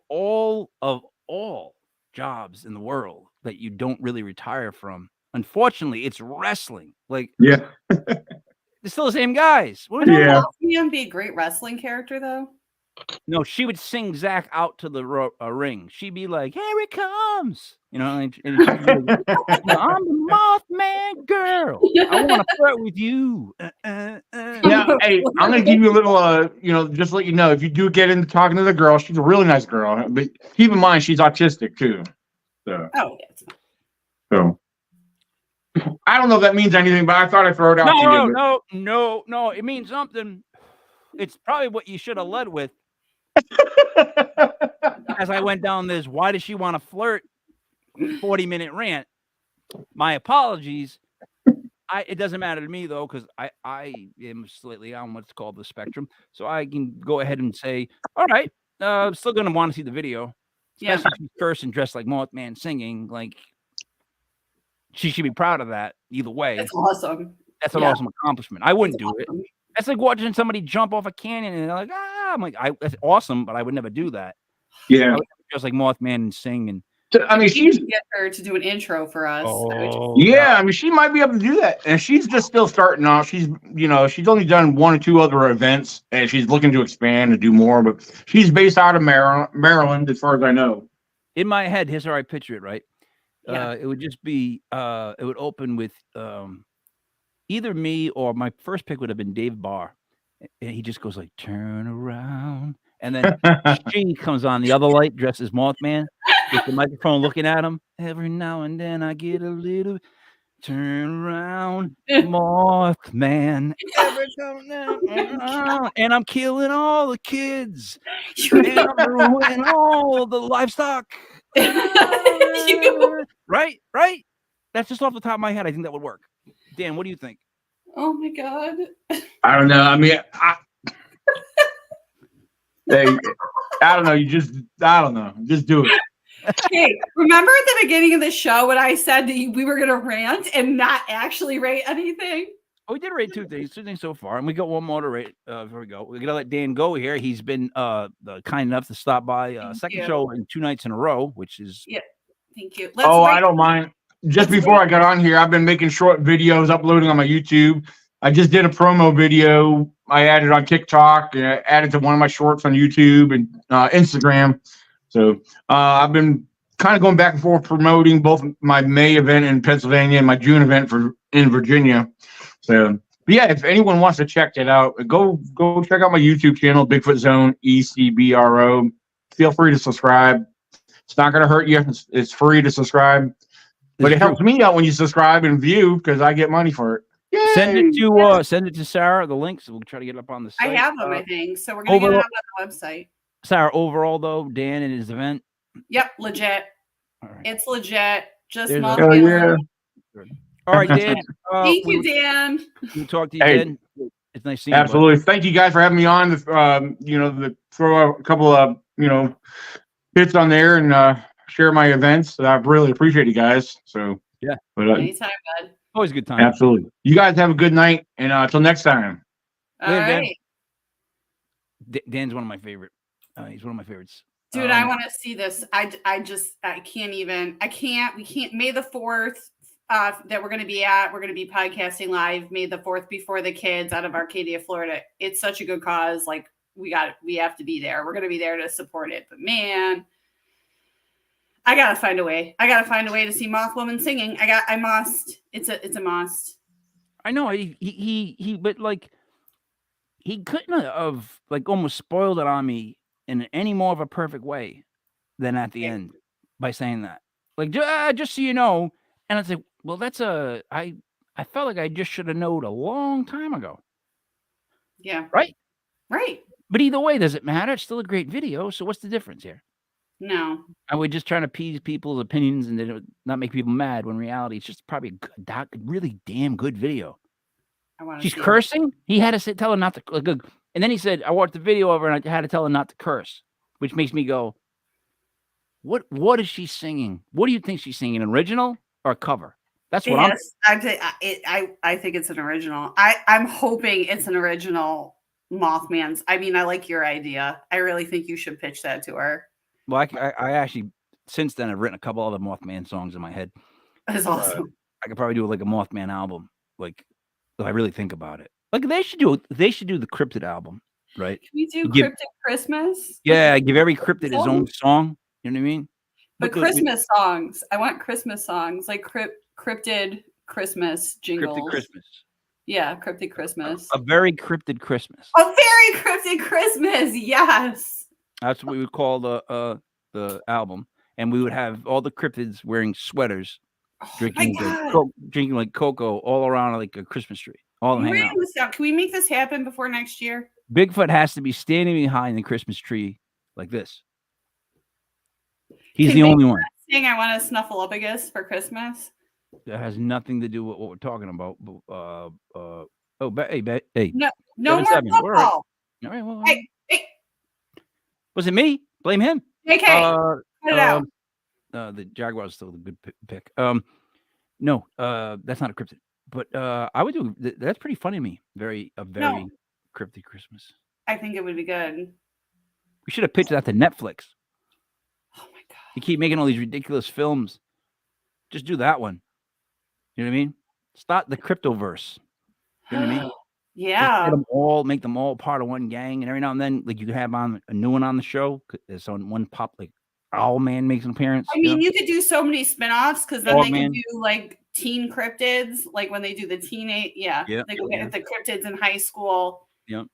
jobs in the world that you don't really retire from, unfortunately, it's wrestling. Like, yeah, they're still the same guys. Yeah, be a great wrestling character though. No, she would sing Zach out to the ring. She'd be like, "Here it comes," and she'd be like, "I'm the Mothman girl. I want to flirt with you." Yeah, hey, I'm gonna give you a little, just to let you know, if you do get into talking to the girl, she's a really nice girl, but keep in mind she's autistic too. So. Oh, yes. So I don't know if that means anything, but I thought I'd throw it out to you. No. It means something. It's probably what you should have led with. As I went down this, why does she want to flirt? 40-minute rant. My apologies. It doesn't matter to me though, because I am slightly on what's called the spectrum, so I can go ahead and say, all right, I'm still gonna want to see the video, especially if she's cursed and dressed like Mothman singing. Like, she should be proud of that. Either way, that's awesome. That's an awesome accomplishment. I wouldn't do it. That's like watching somebody jump off a canyon and they're like, I'm like, that's awesome, but I would never do that. Yeah, I would just like Mothman and sing and. I mean, she's get her to do an intro for us. Yeah, I mean, she might be able to do that, and she's just still starting off. She's only done 1 or 2 other events, and she's looking to expand and do more. But she's based out of Maryland, as far as I know. In my head, here's how I picture it. Right, Yeah. it would just be it would open with either me or my first pick would have been Dave Barr, and he just goes like, "Turn around," and then she comes on the other light dressed as Mothman. With the microphone looking at him. Every now and then I get a little turn around, Mothman. Every now and then, and I'm killing all the kids. And I'm ruining all the livestock. Right? That's just off the top of my head. I think that would work. Dan, what do you think? Oh my God. I don't know. I mean, I don't know. I don't know. Just do it. Hey, remember at the beginning of the show when I said that we were going to rant and not actually rate anything? Oh, we did rate 2 things so far, and we got one more to rate. Here we go. We're gonna let Dan go here. He's been kind enough to stop by. Second show in 2 nights in a row, which is Thank you. I don't mind. Just before I got on here, I've been making short videos, uploading on my YouTube. I just did a promo video. I added on TikTok, added to one of my shorts on YouTube and Instagram. So I've been kind of going back and forth promoting both my May event in Pennsylvania and my June event in Virginia. So, but yeah, if anyone wants to check that out, go check out my YouTube channel, Bigfoot Zone ECBRO. Feel free to subscribe. It's not going to hurt you. It's free to subscribe, but it helps me out when you subscribe and view because I get money for it. Yay! Send it to Sarah. The links. We'll try to get it up on the site. I have them, I think. So we're going to get it up on the website. Sarah, overall though, Dan and his event. Yep, legit. All right. It's legit. Just yeah. All right, Dan. Thank you, Dan. We'll talk to you, Dan. It's nice seeing you. Absolutely. Thank you guys for having me on. Throw a couple of hits on there and share my events. I really appreciate you guys. So yeah. But, anytime, bud. Always a good time. Absolutely. You guys have a good night, and until next time. All right. Dan's one of my favorite. He's one of my favorites. Dude, I want to see this. I can't even. We can't. May the 4th that we're going to be at. We're going to be podcasting live May the 4th before the kids out of Arcadia, Florida. It's such a good cause. Like we have to be there. We're going to be there to support it. But man, I got to find a way. I got to find a way to see Mothwoman singing. I must. It's a must. I know but like he couldn't have like almost spoiled it on me in any more of a perfect way than at the end by saying that. Like, just so you know. And it's like, well, I felt like I just should have known a long time ago. Yeah. Right? Right. But either way, does it matter? It's still a great video. So what's the difference here? No. I would just trying to appease people's opinions and then it would not make people mad when in reality it's just probably a really damn good video. She's cursing. He had to tell her not to. And then he said, I watched the video of her and I had to tell her not to curse, which makes me go, what is she singing? What do you think she's singing? An original or a cover? That's what I think it's an original. I'm hoping it's an original Mothman's. I mean, I like your idea. I really think you should pitch that to her. Well, I actually, since then, I've written a couple other Mothman songs in my head. That's awesome. I could probably do like a Mothman album. Like, if I really think about it. Like they should do the Cryptid album, right? Can we do Cryptid Christmas? Yeah, give every cryptid his own song. You know what I mean? But Christmas songs. I want Christmas songs, like cryptid Christmas jingles. Cryptid Christmas. Yeah, Cryptid Christmas. A very cryptid Christmas. A very cryptid Christmas. Yes. That's what we would call the album, and we would have all the cryptids wearing sweaters drinking my God. drinking like cocoa all around like a Christmas tree. All Can we hanging out. write this down? Can we make this happen before next year? Bigfoot has to be standing behind the Christmas tree like this. He's Can the only one. Saying I want a Snuffleupagus for Christmas. That has nothing to do with what we're talking about. Hey. No more 7-7. football. All right. Well, Hey. was it me? Blame him. JK, cut it out. The Jaguars still a good pick. No, that's not a cryptid. But I would do. That's pretty funny to me. Very cryptid Christmas. I think it would be good. We should have pitched that to Netflix. Oh my God. You keep making all these ridiculous films. Just do that one. You know what I mean? Start the cryptoverse. You know what I mean? Yeah. Make them all part of one gang, and every now and then, like you can have on a new one on the show. There's on one pop, like Owlman makes an appearance. I mean, you could do so many spin-offs because then they Dogman. could do like teen cryptids, like when they do the teenage, they could get the cryptids in high school. Yep.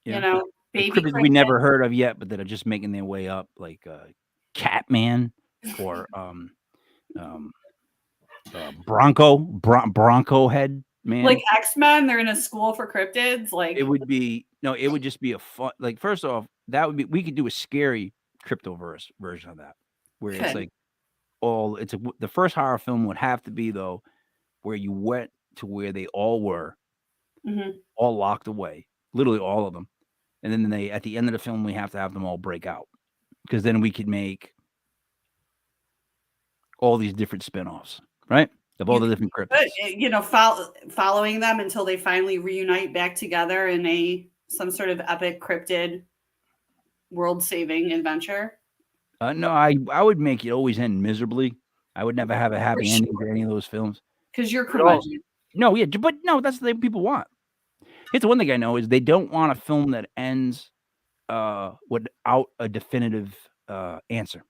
You know, baby cryptids we never heard of yet, but that are just making their way up, like Catman or Bronco Head Man. Like X-Men, they're in a school for cryptids. Like it would just be a fun. Like first off, we could do a scary cryptoverse version of that, where it's like the first horror film would have to be though, where you went to where they all were, all locked away, literally all of them, and then at the end of the film we have to have them all break out, because then we could make all these different spin-offs, right? Of all the different cryptids. You know, following them until they finally reunite back together in some sort of epic cryptid world-saving adventure. No, I would make it always end miserably. I would never have a happy ending to any of those films. Because you're curmudgeon. No, yeah, but no, that's the thing people want. Here's the one thing I know is they don't want a film that ends without a definitive answer.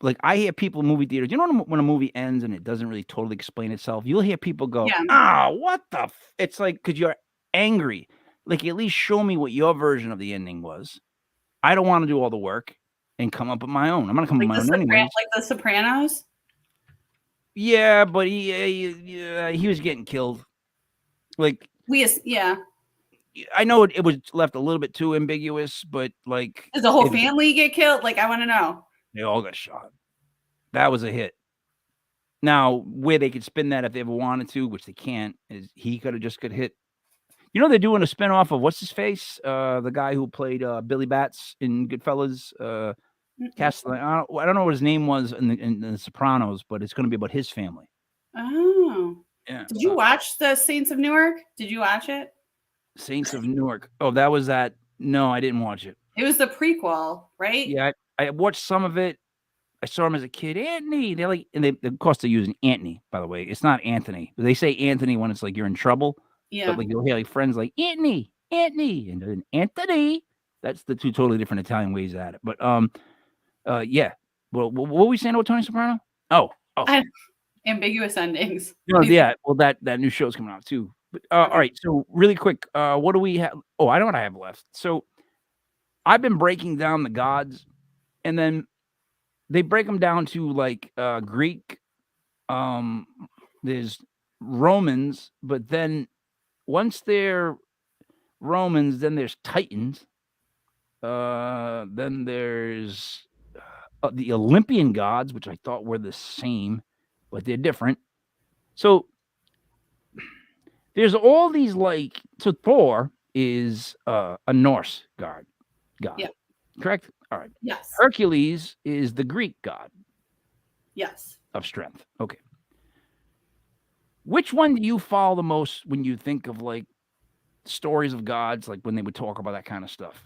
Like I hear people in movie theaters, you know, when a movie ends and it doesn't really totally explain itself, you'll hear people go, what the it's like, because you're angry. Like, at least show me what your version of the ending was. I don't want to do all the work and come up with my own. I'm going to come up with my own anyways. Like The Sopranos? Yeah, but he was getting killed. Like, I know it was left a little bit too ambiguous, but like, does the whole family get killed? Like, I want to know. They all got shot. That was a hit. Now, where they could spin that if they ever wanted to, which they can't, is he could have just got hit. You know, they're doing a spinoff of what's his face, the guy who played Billy Bats in Goodfellas. I don't know what his name was in the Sopranos, but it's going to be about his family. Oh, yeah. Did you watch the Saints of Newark? Did you watch it? Saints of Newark. Oh, that was that. No, I didn't watch it. It was the prequel, right? Yeah, I watched some of it. I saw him as a kid. Anthony. They're like, and of course they're using Anthony. By the way, it's not Anthony. They say Anthony when it's like you're in trouble. Yeah. But like you'll hear like friends like Anthony, and then Anthony. That's the two totally different Italian ways at it. But yeah. Well, what were we saying about Tony Soprano? Oh. Ambiguous endings. No, yeah. Well, that new show's coming out too. But all right. So really quick, what do we have? Oh, I know what I have left. So I've been breaking down the gods, and then they break them down to like Greek. There's Romans, but then once they're Romans, then there's Titans. Then there's the Olympian gods, which I thought were the same, but they're different. So there's all these like, so Thor is a Norse god. Yeah. Correct? All right. Yes. Hercules is the Greek god. Yes. Of strength. Okay. Which one do you follow the most when you think of like stories of gods, like when they would talk about that kind of stuff?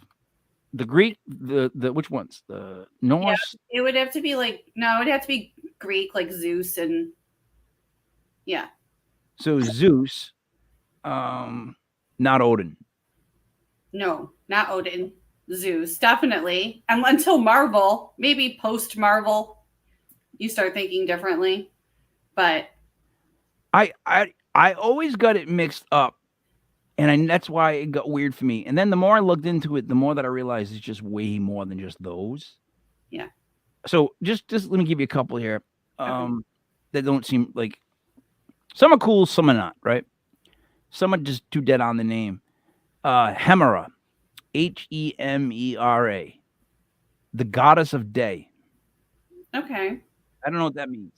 The Greek, the which ones? The Norse? Yeah, it would have to be like, no, it would have to be Greek, like Zeus and yeah. So Zeus, not Odin. No, not Odin. Zeus, definitely. And until Marvel, maybe post Marvel, you start thinking differently. But I always got it mixed up, and that's why it got weird for me. And then the more I looked into it, the more that I realized it's just way more than just those. Yeah. So just let me give you a couple here. that don't seem like some are cool, some are not, right? Some are just too dead on the name. Hemera, Hemera, the goddess of day. Okay. I don't know what that means.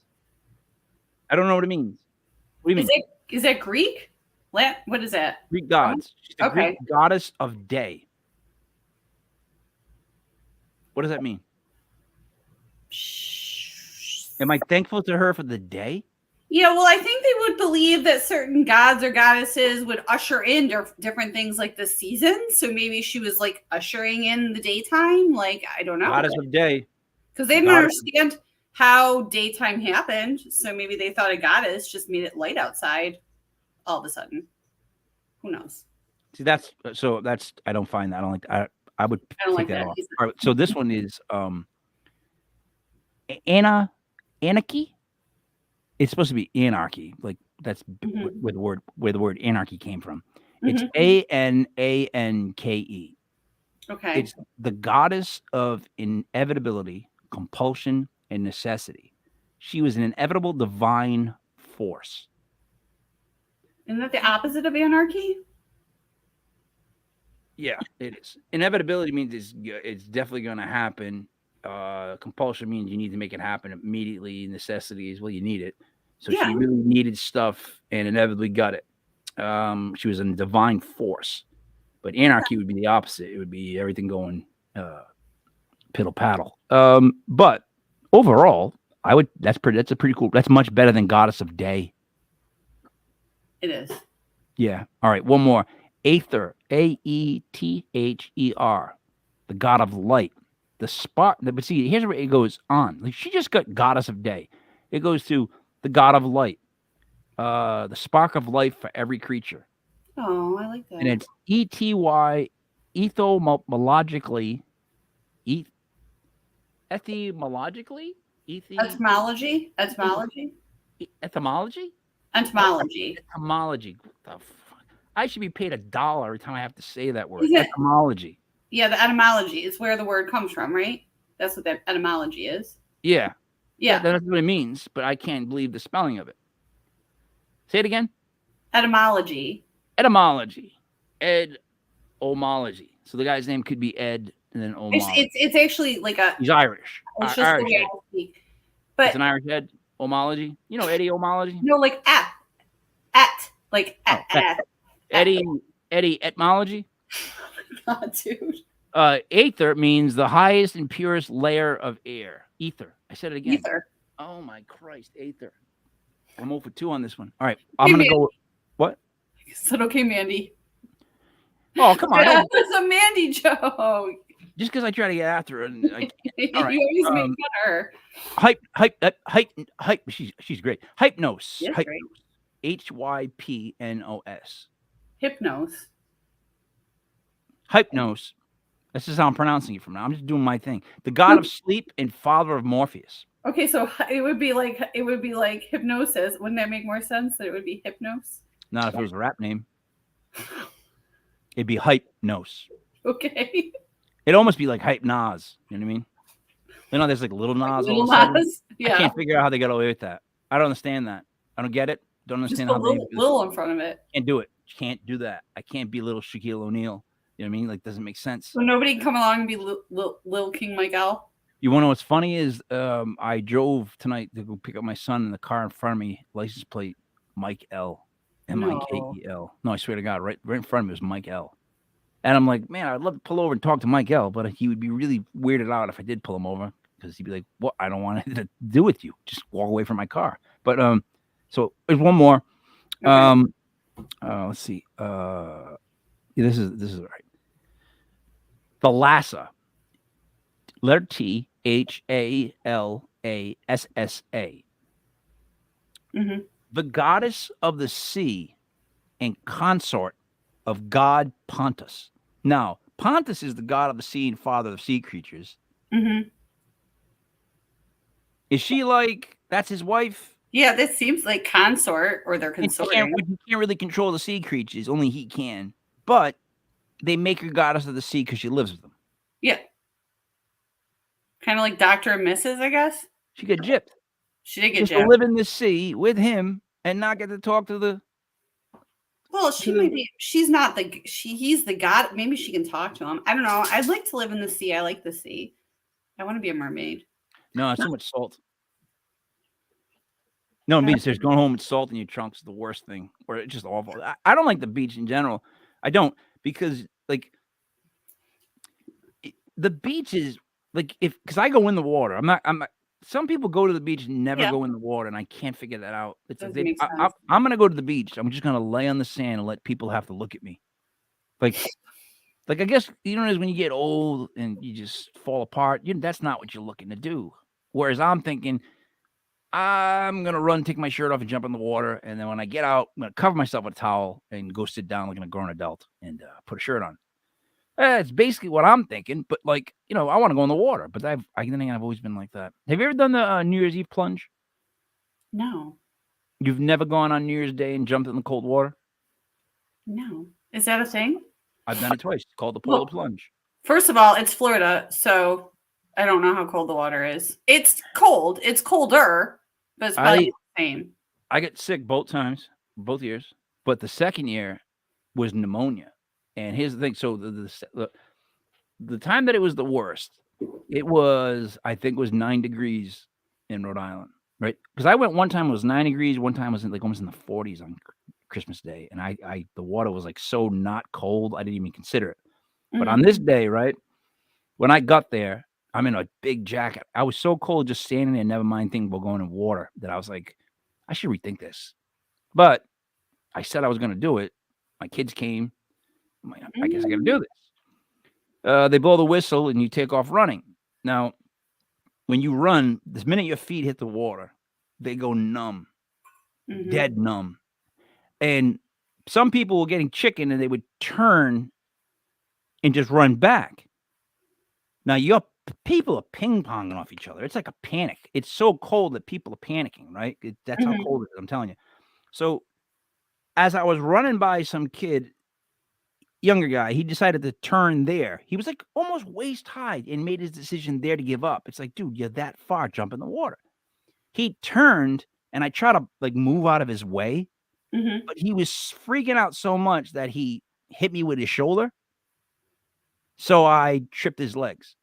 I don't know what it means. What do you mean? Is that Greek? What is that? Greek gods. She's the Greek goddess of day. What does that mean? Am I thankful to her for the day? Yeah, well, I think they would believe that certain gods or goddesses would usher in different things like the seasons. So maybe she was like ushering in the daytime. Like, I don't know. Goddess of day. Because they didn't understand how daytime happened. So maybe they thought a goddess just made it light outside all of a sudden. Who knows? See, I don't find that. I don't like that. I would don't take like that that off. either. All right, so this one is anarchy. It's supposed to be anarchy. Like that's where the word anarchy came from. It's Ananke. Okay. It's the goddess of inevitability, compulsion, and necessity. She was an inevitable divine force. Isn't that the opposite of anarchy? Yeah, it is. Inevitability means it's definitely going to happen. Compulsion means you need to make it happen immediately. Necessity is, well, you need it. So she really needed stuff and inevitably got it. She was a divine force. But anarchy would be the opposite. It would be everything going piddle paddle. But overall, that's a pretty cool. That's much better than Goddess of Day. It is. Yeah. All right. One more. Aether, Aether, the god of light, the spark. But see, here's where it goes on. Like she just got Goddess of Day. It goes to the god of light, the spark of life for every creature. Oh, I like that. And it's ETY, etymologically, etymologically, etymology. Etymology. What the fuck? I should be paid $1 every time I have to say that word. Etymology. Yeah, the etymology is where the word comes from, right? That's what that etymology is. Yeah. Yeah. That's what it means, but I can't believe the spelling of it. Say it again. Etymology. Ed-omology. So the guy's name could be Ed and then omology. It's actually like he's Irish. It's just Irish the way Ed. I speak. But it's an Irish Ed. Omology. You know Eddie Omology? No, like at. Eddie etymology. Oh, dude. Aether means the highest and purest layer of air. Ether. I said it again. Ether. Oh my Christ, Aether. I'm 0 for 2 on this one. All right, I'm gonna go. What? Is that okay, Mandy? Oh, come on. It's a Mandy joke. Just because I try to get after her, and I can't. All right. You always make fun of her. Hype. She's great. Hypnos. Yes, Hypnos. great. Hypnos. Hypnos. This is how I'm pronouncing it from now. I'm just doing my thing. The god of sleep and father of Morpheus. Okay, so it would be like hypnosis. Wouldn't that make more sense that it would be hypnos? Not if it was a rap name. It'd be Hypnos. Okay. It'd almost be like Hype Nas. You know what I mean? You know, there's like Little Nas. Little Nas? Yeah. I can't figure out how they got away with that. I don't understand that. I don't get it. Don't understand just how little in front of it. Can't do it. Can't do that. I can't be little Shaquille O'Neal. You know what I mean? Like, doesn't make sense. So nobody can come along and be Lil King Michael. You want to know what's funny is I drove tonight to go pick up my son in the car in front of me, license plate Mike L. M-I-K-E-L. No, I swear to God, right in front of me was Mike L. And I'm like, man, I'd love to pull over and talk to Mike L, but he would be really weirded out if I did pull him over because he'd be like, what? I don't want anything to do with you. Just walk away from my car. But so there's one more. Okay. Let's see. This is all right. The Lhasa. Letter T, H-A-L-A-S-S-A. Mm-hmm. The goddess of the sea and consort of god Pontus. Now, Pontus is the god of the sea and father of sea creatures. Mm-hmm. Is she like, that's his wife? Yeah, this seems like consort or they're consorting. He can't really control the sea creatures. Only he can. But they make her goddess of the sea because she lives with them. Yeah. Kind of like Dr. and Mrs., I guess. She got gypped. She did get just to jabbed. live in the sea with him and not get to talk to the. Well, she might be. She's not the. He's the god. Maybe she can talk to him. I don't know. I'd like to live in the sea. I like the sea. I want to be a mermaid. No, it's too much salt. No, it means there's going home with salt in your trunks is the worst thing, or it's just awful. I don't like the beach in general. I don't, because like the beach is like, because I go in the water. I'm not. Some people go to the beach and never go in the water, and I can't figure that out. I'm gonna go to the beach. I'm just gonna lay on the sand and let people have to look at me. Like I guess you know, when you get old and you just fall apart, that's not what you're looking to do. Whereas I'm thinking, I'm gonna run, take my shirt off, and jump in the water, and then when I get out, I'm gonna cover myself with a towel and go sit down like a grown adult and put a shirt on. It's basically what I'm thinking, but like, I want to go in the water, but I think I've always been like that. Have you ever done the New Year's Eve plunge? No. You've never gone on New Year's Day and jumped in the cold water? No. Is that a thing? I've done it twice. It's called the polar plunge. First of all, it's Florida, so I don't know how cold the water is. It's cold. It's colder, but it's probably the same. I got sick both times, both years, but the second year was pneumonia. And here's the thing. So the time that it was the worst, I think it was 9 degrees in Rhode Island, right? Because I went one time, it was 9 degrees. One time it was like almost in the 40s on Christmas Day. And the water was like so not cold, I didn't even consider it. But on this day, right, when I got there, I'm in a big jacket. I was so cold just standing there, never mind thinking about going in water, that I was like, I should rethink this. But I said I was going to do it. My kids came. I'm like, I guess I got to do this. They blow the whistle and you take off running. Now, when you run, the minute your feet hit the water, they go numb, dead numb. And some people were getting chicken and they would turn and just run back. Now, people are ping-ponging off each other. It's like a panic. It's so cold that people are panicking, right? That's how cold it is, I'm telling you. So as I was running by some kid, younger guy, he decided to turn there. He was like almost waist high and made his decision there to give up. It's like, dude, you're that far, jump in the water. He turned and I tried to like move out of his way, but he was freaking out so much that he hit me with his shoulder. So I tripped his legs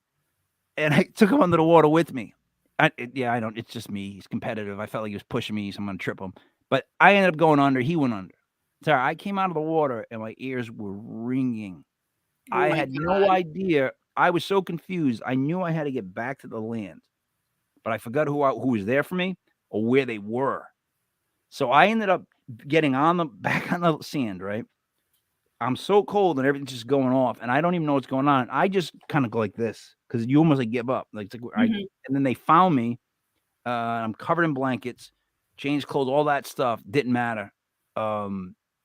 and I took him under the water with me. It's just me. He's competitive. I felt like he was pushing me, so I'm going to trip him. But I ended up going under. He went under. So I came out of the water and my ears were ringing. I had no idea. I was so confused. I knew I had to get back to the land, but I forgot who was there for me or where they were. So I ended up getting back on the sand, right? I'm so cold and everything's just going off and I don't even know what's going on. I just kind of go like this because you almost like give up. And then they found me. I'm covered in blankets, changed clothes, all that stuff. Didn't matter.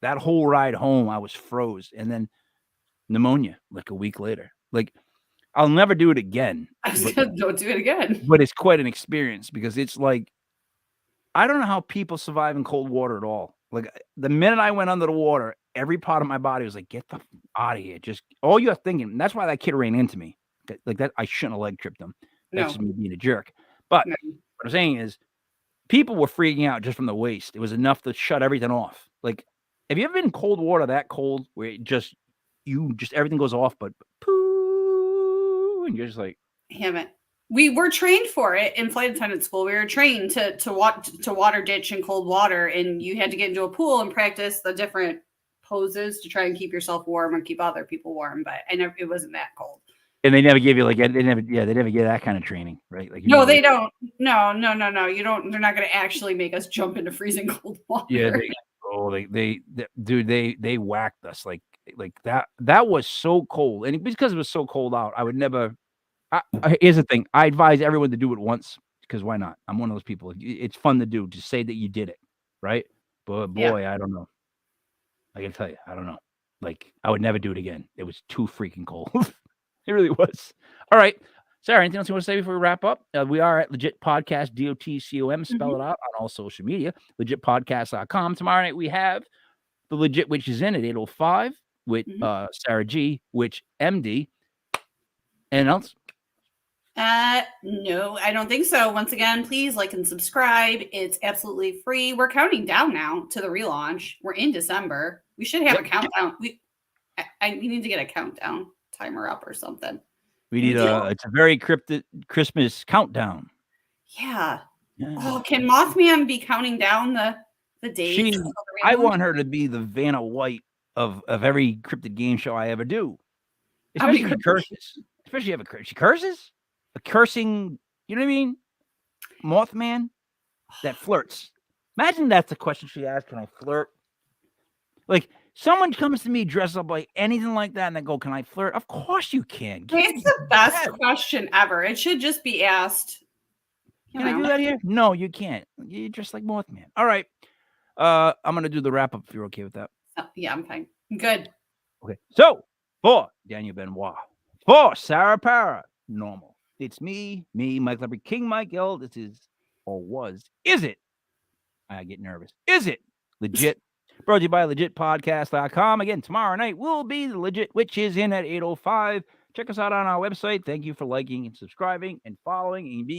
That whole ride home, I was froze. And then pneumonia like a week later. Like, I'll never do it again. Don't do it again. But it's quite an experience because it's like, I don't know how people survive in cold water at all. Like, the minute I went under the water, every part of my body was like, get the out of here. Just all you're thinking. And that's why that kid ran into me. Like that, I shouldn't have leg tripped him. That's just me being a jerk. But what I'm saying is, people were freaking out just from the waist. It was enough to shut everything off. Like, have you ever been in cold water that cold where everything goes off, but poo, and you're just like, haven't. We were trained for it in flight attendant school. We were trained to water ditch in cold water, and you had to get into a pool and practice the different poses to try and keep yourself warm and keep other people warm. But it wasn't that cold. And they never give you they never get that kind of training, right? Like, no, they don't. No. You don't. They're not going to actually make us jump into freezing cold water. Yeah, they whacked us like that. That was so cold, and because it was so cold out, I would never. Here's the thing: I advise everyone to do it once because why not? I'm one of those people. It's fun to do. Just say that you did it, right? But boy, I don't know. I can tell you, I don't know. Like, I would never do it again. It was too freaking cold. It really was. All right. Sarah, anything else you want to say before we wrap up? We are at Legit Podcast, DOTCOM. Spell it out on all social media. LegitPodcast.com. Tomorrow night we have the Legit Witch is in at 8:05 with Sarah G, Witch MD. And else? No, I don't think so. Once again, please like and subscribe. It's absolutely free. We're counting down now to the relaunch. We're in December. We should have a countdown. We need to get a countdown timer up or something. We need it's a very cryptic Christmas countdown. Yeah. Oh, can Mothman be counting down the days? I want her to be the Vanna White of every cryptid game show I ever do. Especially if she curses. Especially if she curses? A cursing, you know what I mean? Mothman that flirts. Imagine that's the question she asked. Can I flirt? Like someone comes to me dressed up like anything like that and they go, can I flirt? Of course you can. It's the best question ever. It should just be asked. Can I do that here? No, you can't. You're just like Mothman. All right. I'm going to do the wrap up if you're okay with that. Yeah, I'm fine. Good. Okay. So for Daniel Benoit, for Sarah Para, normal. It's me, Mike Leopard, King Mike L. This is, or was, is it? I get nervous. Is it legit? Brought to you by legitpodcast.com. Again, tomorrow night will be the Legit, which is in at 8:05. Check us out on our website. Thank you for liking and subscribing and following and being